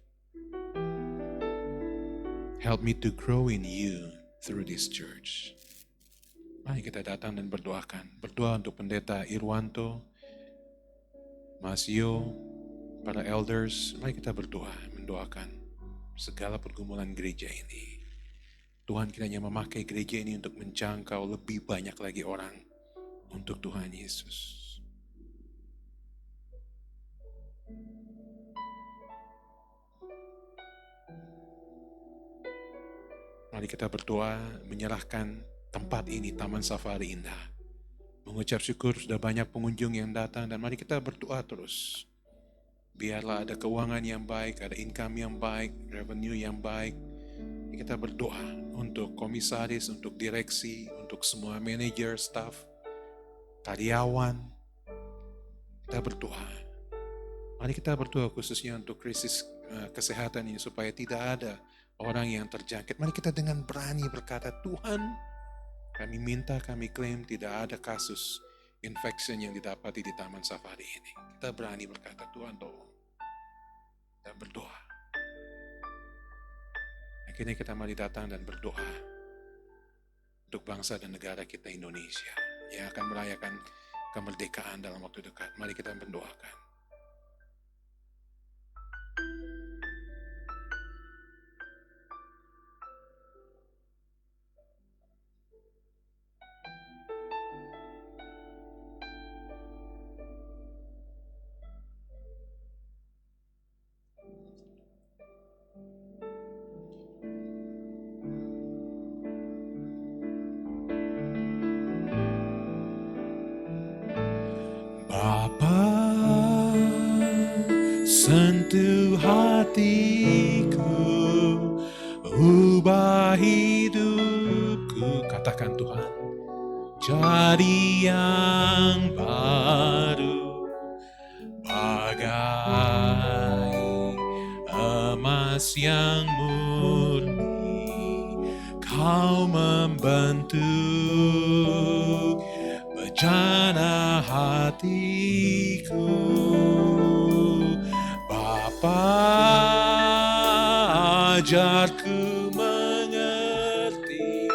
Help me to grow in you through this church. Mari kita datang dan berdoakan. Berdoa untuk Pendeta Irwanto, Mas Yo, para elders. Mari kita berdoa, mendoakan segala pergumulan gereja ini. Tuhan kiranya memakai gereja ini untuk menjangkau lebih banyak lagi orang untuk Tuhan Yesus. Mari kita berdoa menyerahkan tempat ini, Taman Safari Indah. Mengucap syukur sudah banyak pengunjung yang datang dan mari kita berdoa terus. Biarlah ada keuangan yang baik, ada income yang baik, revenue yang baik. Kita berdoa untuk komisaris, untuk direksi, untuk semua manajer, staff, karyawan. Kita berdoa. Mari kita berdoa khususnya untuk krisis kesehatan ini supaya tidak ada orang yang terjangkit. Mari kita dengan berani berkata, Tuhan, kami minta, kami klaim tidak ada kasus infection yang didapati di Taman Safari ini. Kita berani berkata, Tuhan tolong. Kita berdoa. Akhirnya kita mari datang dan berdoa untuk bangsa dan negara kita Indonesia yang akan merayakan kemerdekaan dalam waktu dekat. Mari kita mendoakan. Bapa, sentuh hatiku, ubah hidupku. Katakan Tuhan, jadi yang baru, bagai emas yang murni, kau membentuk bejana hatiku. Bapa, ajarku mengerti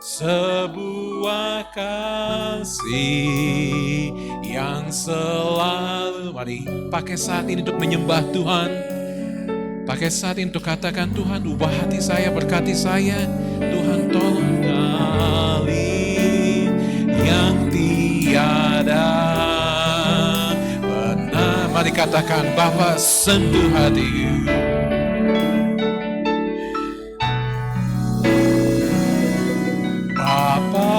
sebuah kasih yang selalu. Mari pakai saat ini untuk menyembah Tuhan. Pakai saat ini untuk katakan, Tuhan ubah hati saya, berkati saya. Tuhan tolong gali yang tiada pernah. Mari katakan, Bapa sentuh hatiku. Bapa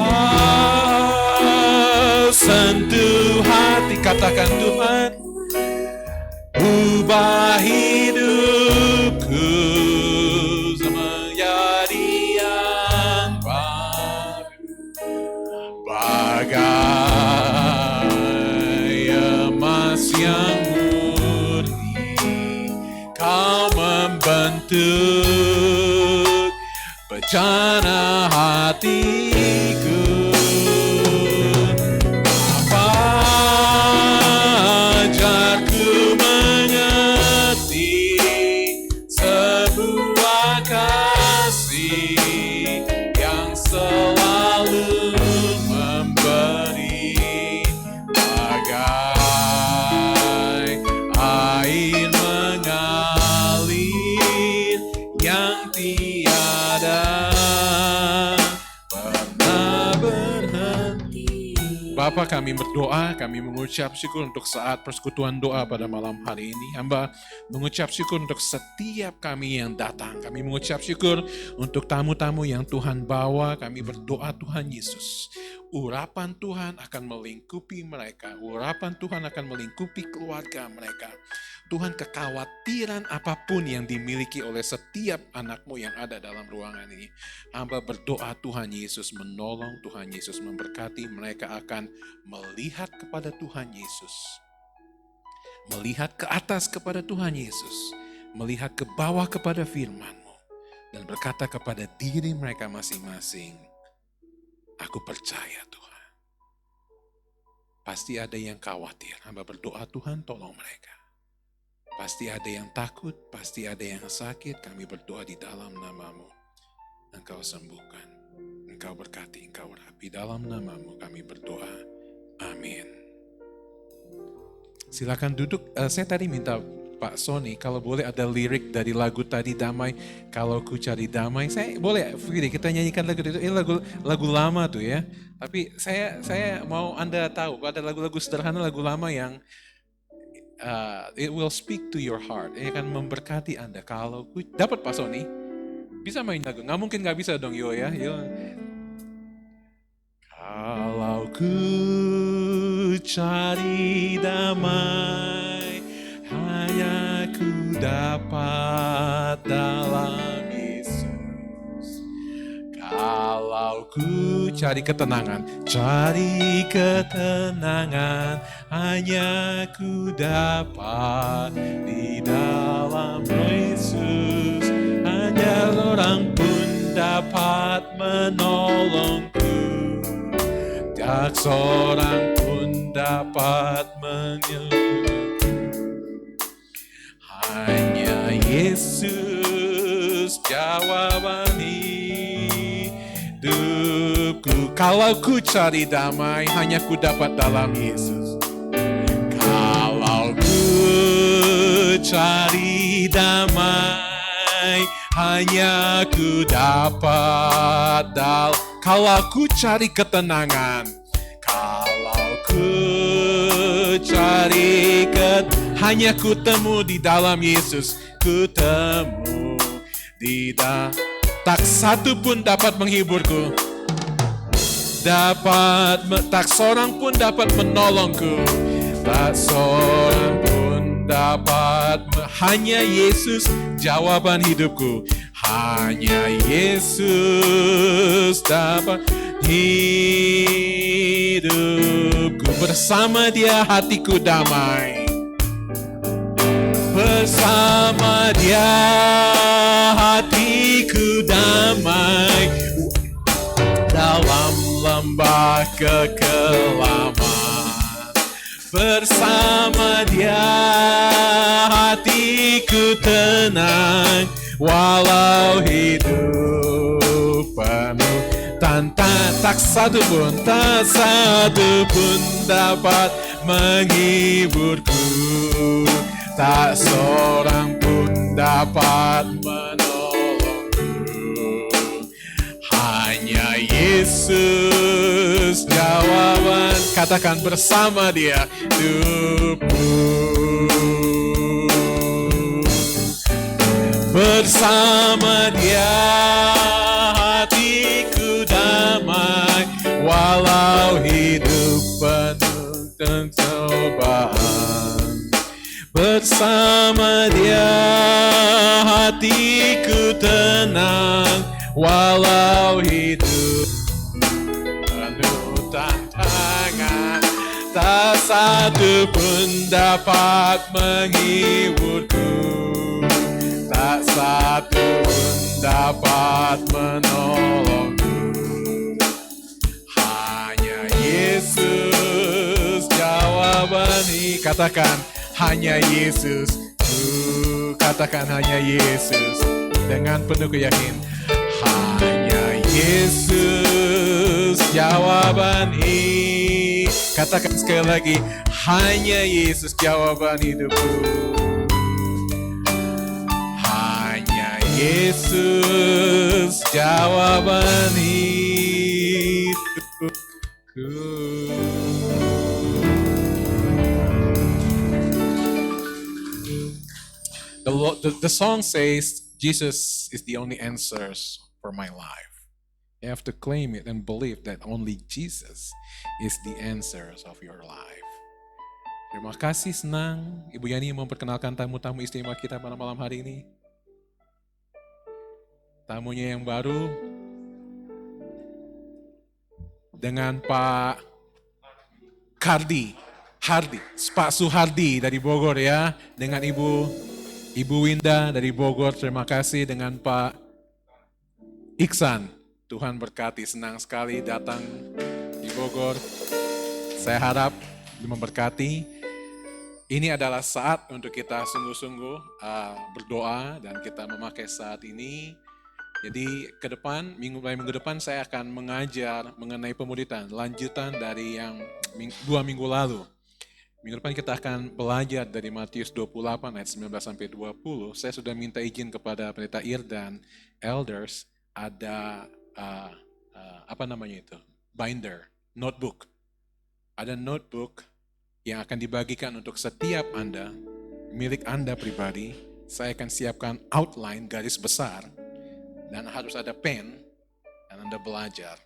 sentuh hati. Katakan, Tuhan ubah hidupku menjadi yang baru, bagai emas yang murni, kau membentuk bejana hatiku. Bapa, ajarku mengerti sebuah kasih yang selalu memberi, bagai air mengalir yang tiada pernah berhenti. Bapa, kami berdoa, kami mengucap syukur untuk saat persekutuan doa pada malam hari ini. Hamba mengucap syukur untuk setiap kami yang datang. Kami mengucap syukur untuk tamu-tamu yang Tuhan bawa. Kami berdoa Tuhan Yesus, urapan Tuhan akan melingkupi mereka. Urapan Tuhan akan melingkupi keluarga mereka. Tuhan, kekhawatiran apapun yang dimiliki oleh setiap anakmu yang ada dalam ruangan ini, hamba berdoa Tuhan Yesus menolong, Tuhan Yesus memberkati. Mereka akan melihat kepada Tuhan Yesus. melihat ke atas kepada Tuhan Yesus, melihat ke bawah kepada firman-Mu, dan berkata kepada diri mereka masing-masing, aku percaya Tuhan. Pasti ada yang khawatir, hamba berdoa Tuhan tolong mereka. Pasti ada yang takut, pasti ada yang sakit, kami berdoa di dalam nama-Mu. Engkau sembuhkan, Engkau berkati, Engkau rapi. Dalam nama-Mu kami berdoa. Amin. Silakan duduk. Saya tadi minta Pak Sony, kalau boleh ada lirik dari lagu tadi Damai. Kalau ku cari damai, saya boleh kita nyanyikan lagu itu. Ini lagu lama tuh ya. Tapi saya mau Anda tahu, ada lagu-lagu sederhana, lagu lama yang it will speak to your heart. Ini akan memberkati Anda. Kalau ku dapat Pak Sony, bisa main lagu. Nggak mungkin nggak bisa dong Yo ya. Yo. Kalau ku cari damai, hanya ku dapat dalam Yesus. Kalau ku cari ketenangan, hanya ku dapat di dalam Yesus. Hanya orang pun dapat menolongku. Tak seorang pun dapat menyembuhku. Hanya Yesus jawaban hidupku. Kalau ku cari damai, hanya ku dapat dalam Yesus. Kalau ku cari damai, hanya ku dapat kalau ku cari ketenangan, kalau ku cari hanya ku temu di dalam Yesus, ku temu di dalam. Tak satu pun dapat menghiburku, tak seorang pun dapat menolongku, tak seorang pun dapat. Hanya Yesus jawaban hidupku. Hanya Yesus dapat hidupku. Bersama Dia hatiku damai. Bersama Dia hatiku damai. Dalam lembah kekelaman. Bersama Dia hatiku tenang. Walau hidup penuh tantangan, tak satu pun dapat menghiburku, tak seorang pun dapat menolongku. Hanya Yesus jawaban. Katakan bersama Dia hidupku. Bersama Dia hatiku damai, walau hidup penuh cobaan. Bersama Dia hatiku tenang, walau hidup penuh tantangan. Tak satu pun dapat menghiburku, tak satu pun dapat menolongku. Hanya Yesus jawaban. Katakan hanya Yesus. Katakan hanya Yesus dengan penuh keyakinan. Hanya Yesus jawaban hidup. Katakan sekali lagi, hanya Yesus jawaban hidupku. Yesus jawaban hidupku. The song says Jesus is the only answers for my life. You have to claim it and believe that only Jesus is the answers of your life. Terima kasih, senang Ibu Yani memperkenalkan tamu-tamu istimewa kita pada malam hari ini. Tamunya yang baru dengan Pak Kardi. Hardi, Pak Suhardi dari Bogor ya, dengan Ibu Winda dari Bogor, terima kasih, dengan Pak Iksan. Tuhan berkati, senang sekali datang di Bogor. Saya harap memberkati. Ini adalah saat untuk kita sungguh-sungguh berdoa dan kita memakai saat ini. Jadi ke depan, mulai minggu depan saya akan mengajar mengenai pemulitan, lanjutan dari yang 2 minggu lalu. Minggu depan kita akan belajar dari Matius 28 ayat 19 sampai 20. Saya sudah minta izin kepada pendeta Ir dan elders, ada binder, notebook. Ada notebook yang akan dibagikan untuk setiap Anda, milik Anda pribadi. Saya akan siapkan outline, garis besar, dan harus ada pen, dan Anda belajar.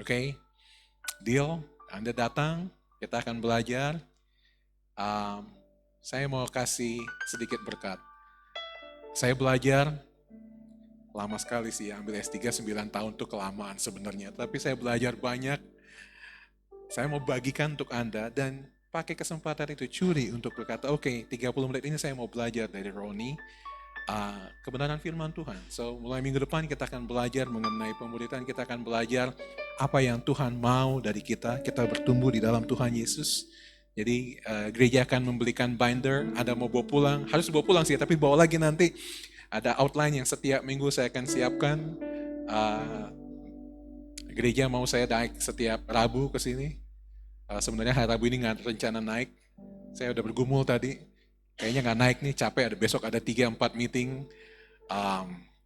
Oke? Deal? Anda datang, kita akan belajar. Saya mau kasih sedikit berkat. Saya belajar lama sekali sih, ambil S3 9 tahun itu kelamaan sebenarnya. Tapi saya belajar banyak. Saya mau bagikan untuk Anda dan pakai kesempatan itu curi untuk berkata, oke, 30 menit ini saya mau belajar dari Roni kebenaran firman Tuhan. So mulai minggu depan kita akan belajar mengenai pemulitan, kita akan belajar apa yang Tuhan mau dari kita bertumbuh di dalam Tuhan Yesus. Jadi gereja akan membelikan binder, ada mau bawa pulang, harus bawa pulang sih, tapi bawa lagi nanti. Ada outline yang setiap minggu saya akan siapkan. Gereja mau saya naik setiap Rabu ke sini. Sebenarnya hari Rabu ini nggak rencana naik. Saya udah bergumul tadi. Kayaknya nggak naik nih, capek. Besok ada 3-4 meeting.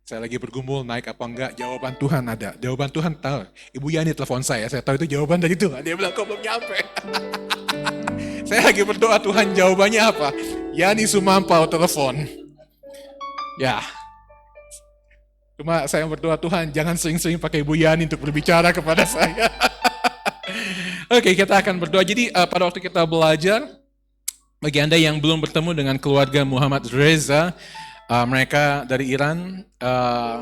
Saya lagi bergumul naik apa enggak. Jawaban Tuhan ada. Jawaban Tuhan tahu. Ibu Yani telepon saya tahu itu jawaban dari Tuhan. Dia bilang kok belum nyampe. Saya lagi berdoa, Tuhan jawabannya apa? Yani Sumampau telepon. Ya. Cuma saya berdoa, Tuhan jangan sering-sering pakai Ibu Yani untuk berbicara kepada saya. Oke, kita akan berdoa. Jadi pada waktu kita belajar, bagi Anda yang belum bertemu dengan keluarga Muhammad Reza, mereka dari Iran,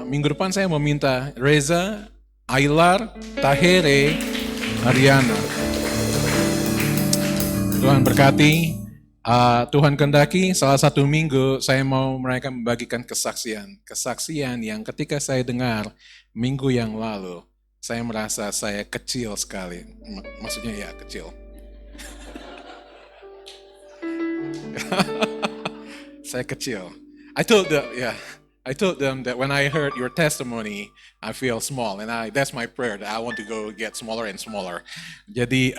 minggu depan saya mau minta Reza, Ailar, Tahere, Ariana. Tuhan berkati. Tuhan kehendaki salah satu minggu saya mau mereka membagikan kesaksian yang ketika saya dengar minggu yang lalu, saya merasa saya kecil sekali. Maksudnya ya kecil. Saya kecil. I told them that when I heard your testimony, I feel small, and that's my prayer that I want to go get smaller and smaller. Jadi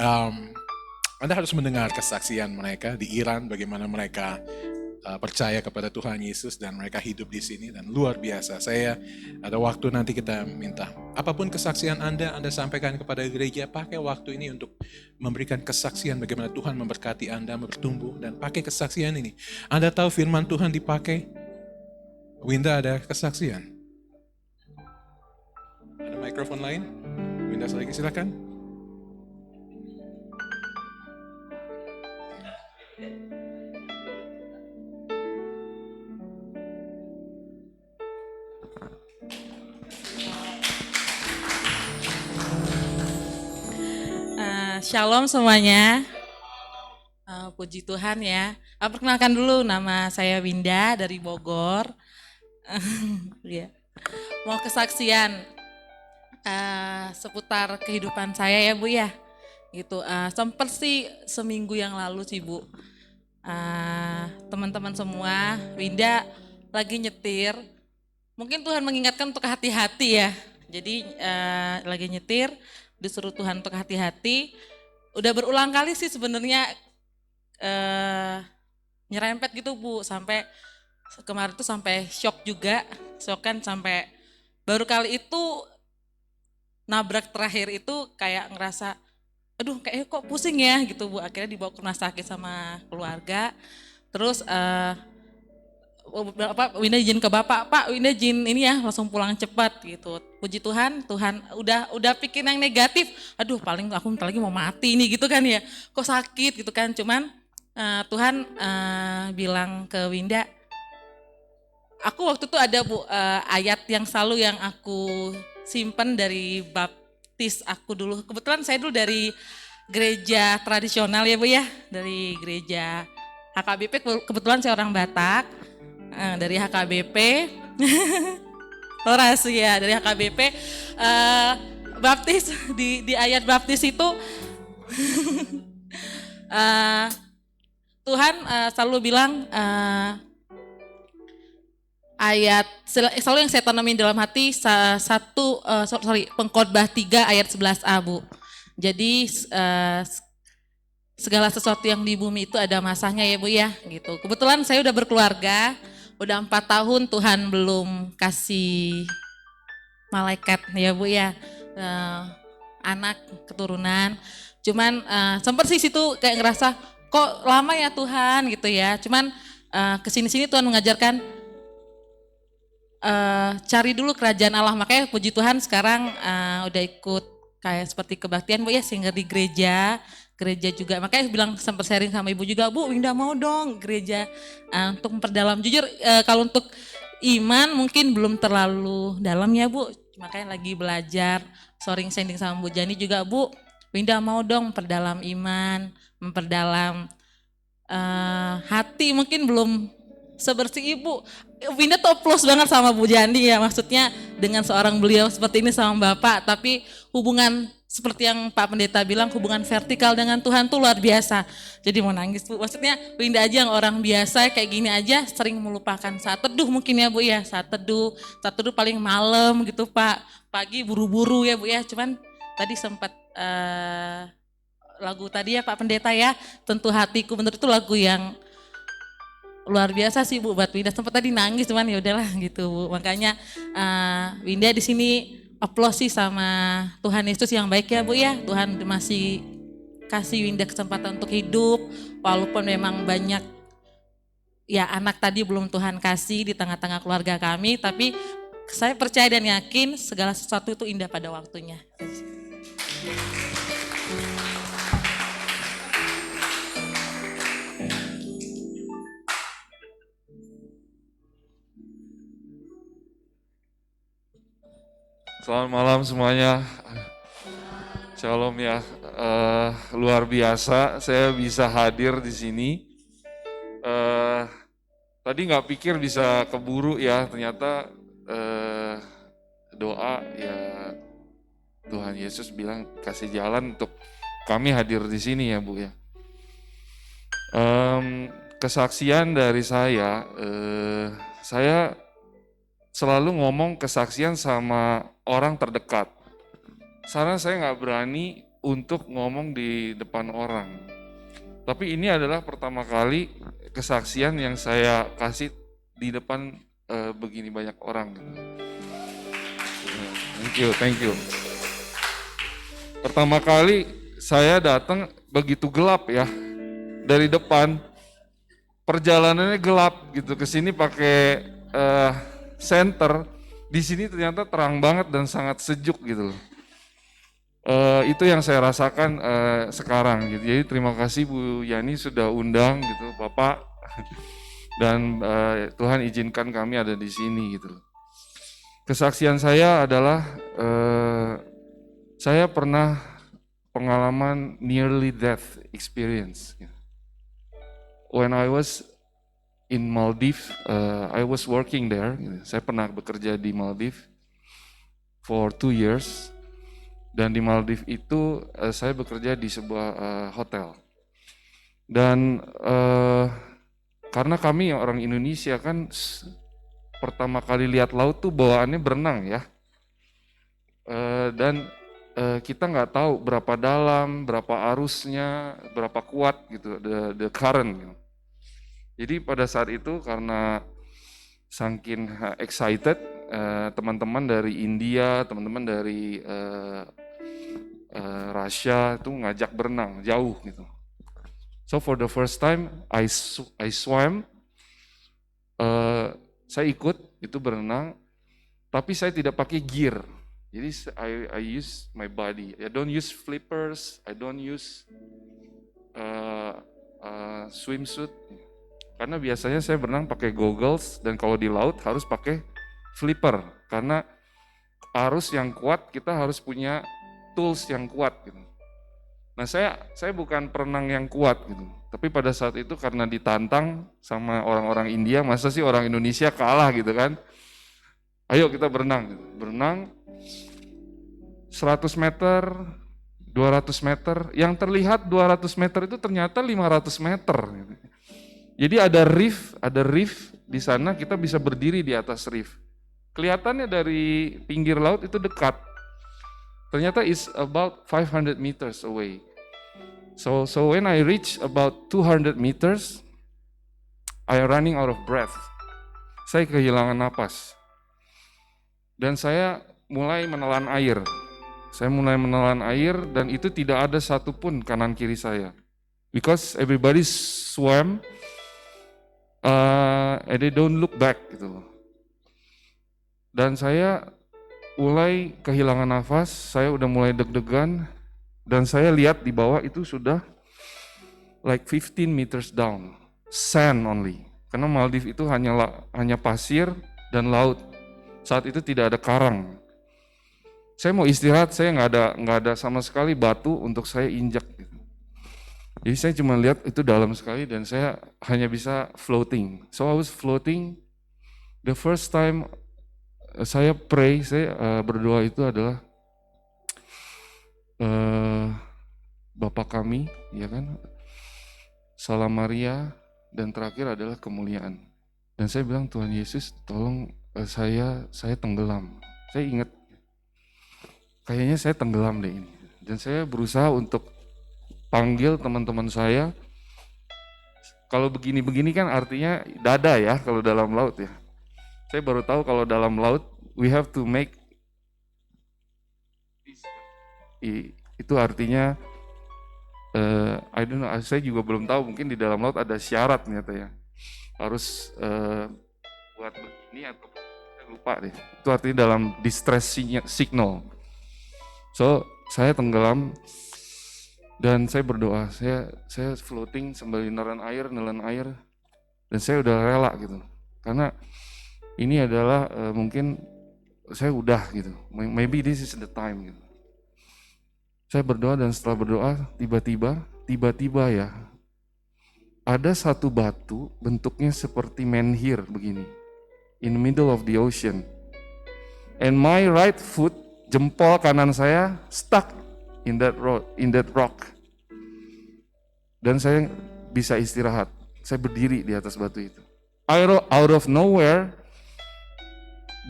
Anda harus mendengar kesaksian mereka di Iran, bagaimana mereka percaya kepada Tuhan Yesus dan mereka hidup di sini, dan luar biasa. Saya ada waktu nanti kita minta apapun kesaksian Anda sampaikan kepada gereja, pakai waktu ini untuk memberikan kesaksian bagaimana Tuhan memberkati Anda bertumbuh, dan pakai kesaksian ini. Anda tahu firman Tuhan dipakai. Winda ada kesaksian. Ada mikrofon lain? Winda lagi silakan. Shalom semuanya, puji Tuhan ya. Perkenalkan dulu, nama saya Winda dari Bogor. Ya. Mau kesaksian seputar kehidupan saya ya Bu ya. Gitu. Sempet sih seminggu yang lalu sih Bu. Teman-teman semua, Winda lagi nyetir. Mungkin Tuhan mengingatkan untuk hati-hati ya. Jadi lagi nyetir, disuruh Tuhan untuk hati-hati. Udah berulang kali sih sebenarnya nyerempet gitu Bu, sampai kemarin tuh sampai shock juga, shock kan sampai baru kali itu nabrak terakhir itu kayak ngerasa, aduh kayaknya kok pusing ya gitu Bu, akhirnya dibawa ke rumah sakit sama keluarga, terus Winda izin ke Bapak, Pak Winda izin ini ya langsung pulang cepat gitu. Puji Tuhan, Tuhan udah pikir yang negatif. Aduh paling aku bentar lagi mau mati nih gitu kan ya. Kok sakit gitu kan. Cuman Tuhan bilang ke Winda, aku waktu itu ada Bu ayat yang selalu yang aku simpen dari baptis aku dulu. Kebetulan saya dulu dari gereja tradisional ya Bu ya, dari gereja HKBP, kebetulan saya orang Batak, dari HKBP, Horas ya, dari HKBP, baptis, di ayat baptis itu, Tuhan selalu bilang, selalu yang saya tanamin dalam hati Pengkhotbah 3 ayat 11a Bu. Jadi segala sesuatu yang di bumi itu ada masanya ya Bu ya gitu. Kebetulan saya udah berkeluarga, udah 4 tahun Tuhan belum kasih malaikat ya Bu ya, anak keturunan. Cuman sempat sih situ kayak ngerasa kok lama ya Tuhan gitu ya. Cuman kesini-sini Tuhan mengajarkan cari dulu kerajaan Allah, makanya puji Tuhan sekarang udah ikut kayak seperti kebaktian Bu ya, sehingga di gereja juga, makanya bilang sempat sharing sama Ibu juga, Bu Winda mau dong gereja untuk memperdalam. Jujur kalau untuk iman mungkin belum terlalu dalam ya Bu, makanya lagi belajar, sharing sama Bu Jani juga, Bu Winda mau dong memperdalam iman, memperdalam hati, mungkin belum sebersih Ibu. Winda tuh plus banget sama Bu Jani ya, maksudnya dengan seorang beliau seperti ini sama Bapak, tapi hubungan seperti yang Pak Pendeta bilang, hubungan vertikal dengan Tuhan tuh luar biasa. Jadi mau nangis Bu, maksudnya Winda aja yang orang biasa kayak gini aja sering melupakan saat teduh mungkin ya Bu ya, saat teduh paling malam gitu Pak, pagi buru-buru ya Bu ya, cuman tadi sempat lagu tadi ya Pak Pendeta ya, Tentu Hatiku, bener itu lagu yang luar biasa sih Bu buat Winda, sempat tadi nangis cuman ya udahlah gitu Bu. Makanya Winda di sini applause sih sama Tuhan Yesus yang baik ya Bu ya. Tuhan masih kasih Winda kesempatan untuk hidup walaupun memang banyak ya anak tadi belum Tuhan kasih di tengah-tengah keluarga kami, tapi saya percaya dan yakin segala sesuatu itu indah pada waktunya. Selamat malam semuanya. Shalom ya. Luar biasa saya bisa hadir di sini. Tadi nggak pikir bisa keburu ya, ternyata doa ya Tuhan Yesus bilang kasih jalan untuk kami hadir di sini ya Bu ya. Kesaksian dari saya selalu ngomong kesaksian sama orang terdekat. Karena saya nggak berani untuk ngomong di depan orang. Tapi ini adalah pertama kali kesaksian yang saya kasih di depan begini banyak orang. Thank you. Pertama kali saya datang begitu gelap ya, dari depan perjalanannya gelap gitu, ke sini pakai center, di sini ternyata terang banget dan sangat sejuk gitu loh. Itu yang saya rasakan sekarang gitu. Jadi terima kasih Bu Yani sudah undang gitu Bapak dan Tuhan izinkan kami ada di sini gitu loh. Kesaksian saya adalah saya pernah pengalaman nearly death experience. When I was in Maldives, I was working there. Saya pernah bekerja di Maldives for 2 years. Dan di Maldives itu saya bekerja di sebuah hotel. Dan karena kami orang Indonesia kan pertama kali lihat laut tuh bawaannya berenang ya. Dan kita nggak tahu berapa dalam, berapa arusnya, berapa kuat gitu, the current gitu. Jadi pada saat itu karena saking excited, teman-teman dari India, teman-teman dari Russia itu ngajak berenang jauh gitu. So for the first time I swam, saya ikut itu berenang, tapi saya tidak pakai gear. Jadi I use my body. I don't use flippers, I don't use swimsuit. Karena biasanya saya berenang pakai goggles dan kalau di laut harus pakai flipper. Karena arus yang kuat kita harus punya tools yang kuat gitu. Nah saya bukan perenang yang kuat gitu. Tapi pada saat itu karena ditantang sama orang-orang India, masa sih orang Indonesia kalah gitu kan. Ayo kita berenang gitu. Berenang 100 meter, 200 meter. Yang terlihat 200 meter itu ternyata 500 meter. Gitu. Jadi ada reef di sana, kita bisa berdiri di atas reef. Kelihatannya dari pinggir laut itu dekat. Ternyata it's about 500 meters away. So when I reach about 200 meters, I running out of breath. Saya kehilangan napas. Dan saya mulai menelan air. Saya mulai menelan air dan itu tidak ada satupun kanan kiri saya. Because everybody swam, and they don't look back gitu. Dan saya mulai kehilangan nafas, saya udah mulai deg-degan, dan saya lihat di bawah itu sudah like 15 meters down, sand only. Karena Maldives itu hanya pasir dan laut. Saat itu tidak ada karang. Saya mau istirahat, saya nggak ada sama sekali batu untuk saya injak. Gitu. Jadi saya cuma lihat itu dalam sekali dan saya hanya bisa floating. So I was floating. The first time saya pray, saya berdoa itu adalah Bapa kami, ya kan, Salam Maria, dan terakhir adalah kemuliaan. Dan saya bilang, Tuhan Yesus, tolong saya tenggelam. Saya ingat, kayaknya saya tenggelam deh ini. Dan saya berusaha untuk panggil teman-teman saya. Kalau begini-begini kan artinya dada ya, kalau dalam laut ya. Saya baru tahu kalau dalam laut, we have to make, itu artinya, I don't know, saya juga belum tahu, mungkin di dalam laut ada syarat ternyata ya. Harus buat begini atau saya lupa deh. Itu artinya dalam distress signal. So, saya tenggelam dan saya berdoa, saya floating sambil nelan air, dan saya udah rela gitu. Karena ini adalah mungkin saya udah gitu. Maybe this is the time gitu. Saya berdoa dan setelah berdoa tiba-tiba ya ada satu batu bentuknya seperti menhir begini in the middle of the ocean, and my right foot, jempol kanan saya stuck in that rock, dan saya bisa istirahat. Saya berdiri di atas batu itu. Out of nowhere,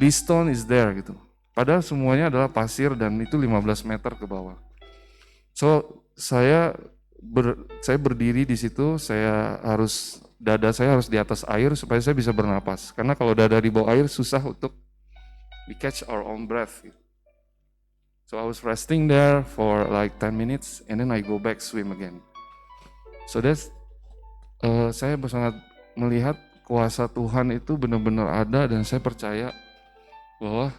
this stone is there gitu. Padahal semuanya adalah pasir dan itu 15 meter ke bawah. So saya berdiri di situ, dada saya harus di atas air supaya saya bisa bernapas. Karena kalau dada di bawah air susah untuk we catch our own breath. So I was resting there for like 10 minutes and then I go back swim again. So that's saya sangat melihat kuasa Tuhan itu benar-benar ada, dan saya percaya bahwa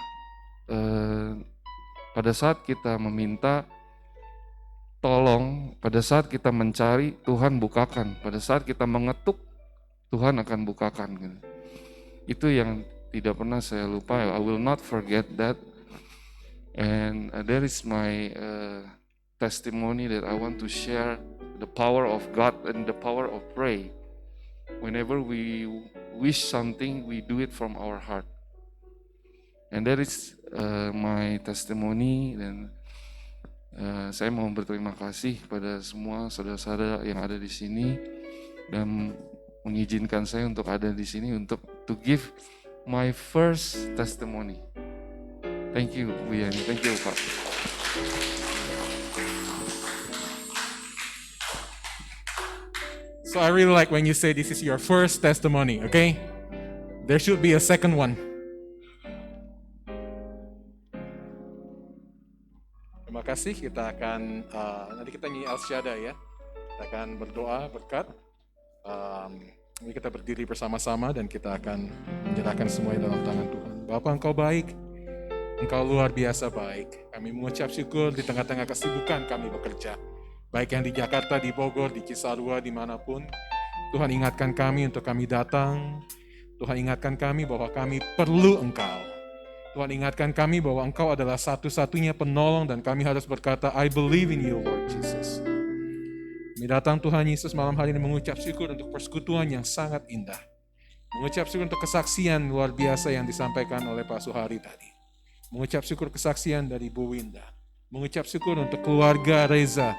pada saat kita meminta tolong, pada saat kita mencari, Tuhan bukakan. Pada saat kita mengetuk, Tuhan akan bukakan. Gitu. Itu yang tidak pernah saya lupa. I will not forget that. And that is my testimony that I want to share, the power of God and the power of pray. Whenever we wish something, we do it from our heart. And that is my testimony. Dan saya mau berterima kasih pada semua saudara-saudara yang ada di sini dan mengizinkan saya untuk ada di sini untuk to give my first testimony. Thank you, Bu Yani. Thank you, Pak. So I really like when you say this is your first testimony, okay? There should be a second one. Terima kasih, kita akan, nanti kita nyanyi Al Shaddai ya. Kita akan berdoa, berkat. Ini kita berdiri bersama-sama dan kita akan menyerahkan semuanya dalam tangan Tuhan. Bapa, Engkau baik, Engkau luar biasa baik. Kami mengucap syukur di tengah-tengah kesibukan kami bekerja. Baik yang di Jakarta, di Bogor, di Cisarua, dimanapun. Tuhan ingatkan kami untuk kami datang. Tuhan ingatkan kami bahwa kami perlu Engkau. Tuhan ingatkan kami bahwa Engkau adalah satu-satunya penolong dan kami harus berkata, I believe in you, Lord Jesus. Kami datang Tuhan Yesus malam hari ini mengucap syukur untuk persekutuan yang sangat indah. Mengucap syukur untuk kesaksian luar biasa yang disampaikan oleh Pak Suhari tadi. Mengucap syukur kesaksian dari Bu Winda. Mengucap syukur untuk keluarga Reza.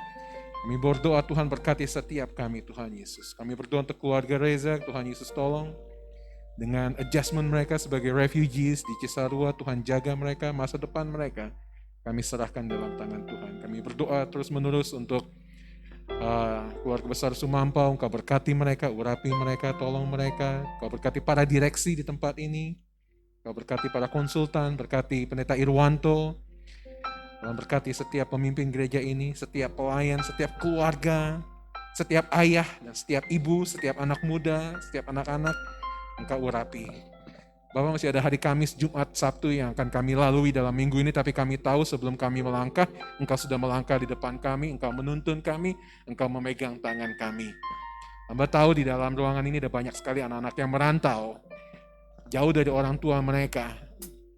Kami berdoa Tuhan berkati setiap kami Tuhan Yesus. Kami berdoa untuk keluarga Reza, Tuhan Yesus tolong. Dengan adjustment mereka sebagai refugees di Cisarua, Tuhan jaga mereka, masa depan mereka. Kami serahkan dalam tangan Tuhan. Kami berdoa terus menerus untuk keluarga besar Sumampau, Engkau berkati mereka, urapi mereka, tolong mereka. Engkau berkati para direksi di tempat ini. Engkau berkati para konsultan, berkati Pendeta Irwanto. Tuhan berkati setiap pemimpin gereja ini, setiap pelayan, setiap keluarga, setiap ayah dan setiap ibu, setiap anak muda, setiap anak-anak. Engkau urapi. Bapak, masih ada hari Kamis, Jumat, Sabtu yang akan kami lalui dalam minggu ini, tapi kami tahu sebelum kami melangkah, Engkau sudah melangkah di depan kami, Engkau menuntun kami, Engkau memegang tangan kami. Hamba tahu di dalam ruangan ini ada banyak sekali anak-anak yang merantau, jauh dari orang tua mereka.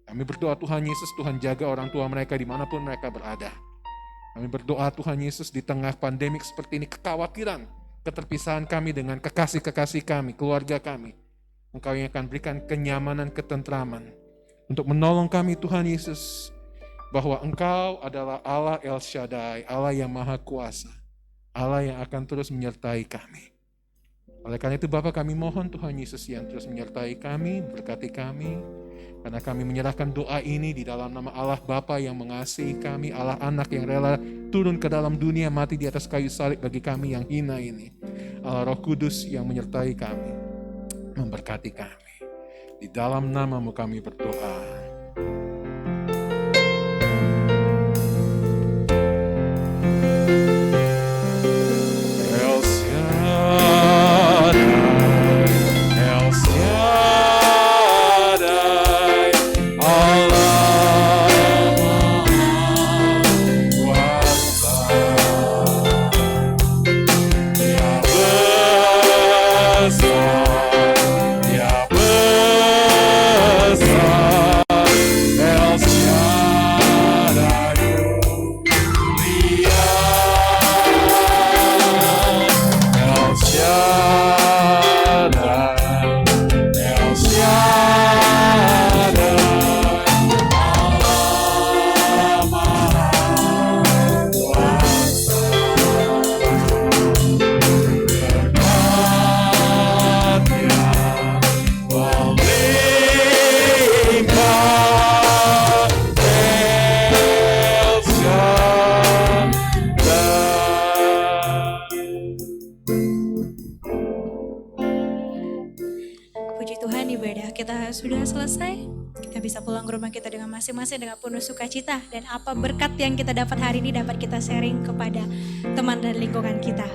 Kami berdoa Tuhan Yesus, Tuhan jaga orang tua mereka dimanapun mereka berada. Kami berdoa Tuhan Yesus di tengah pandemik seperti ini, kekhawatiran, keterpisahan kami dengan kekasih-kekasih kami, keluarga kami. Engkau yang akan berikan kenyamanan, ketentraman untuk menolong kami Tuhan Yesus, bahwa Engkau adalah Allah El Shaddai, Allah yang Maha Kuasa, Allah yang akan terus menyertai kami. Oleh karena itu Bapa, kami mohon Tuhan Yesus yang terus menyertai kami, berkati kami, karena kami menyerahkan doa ini di dalam nama Allah Bapa yang mengasihi kami, Allah Anak yang rela turun ke dalam dunia, mati di atas kayu salib bagi kami yang hina ini, Allah Roh Kudus yang menyertai kami, memberkati kami. Di dalam nama-Mu kami berdoa. El Shaddai, El Shaddai, Allah Maha Kuasa. Dia besar. Puji Tuhan, ibadah kita sudah selesai. Kita bisa pulang ke rumah kita dengan masing-masing dengan penuh sukacita. Dan apa berkat yang kita dapat hari ini dapat kita sharing kepada teman dan lingkungan kita.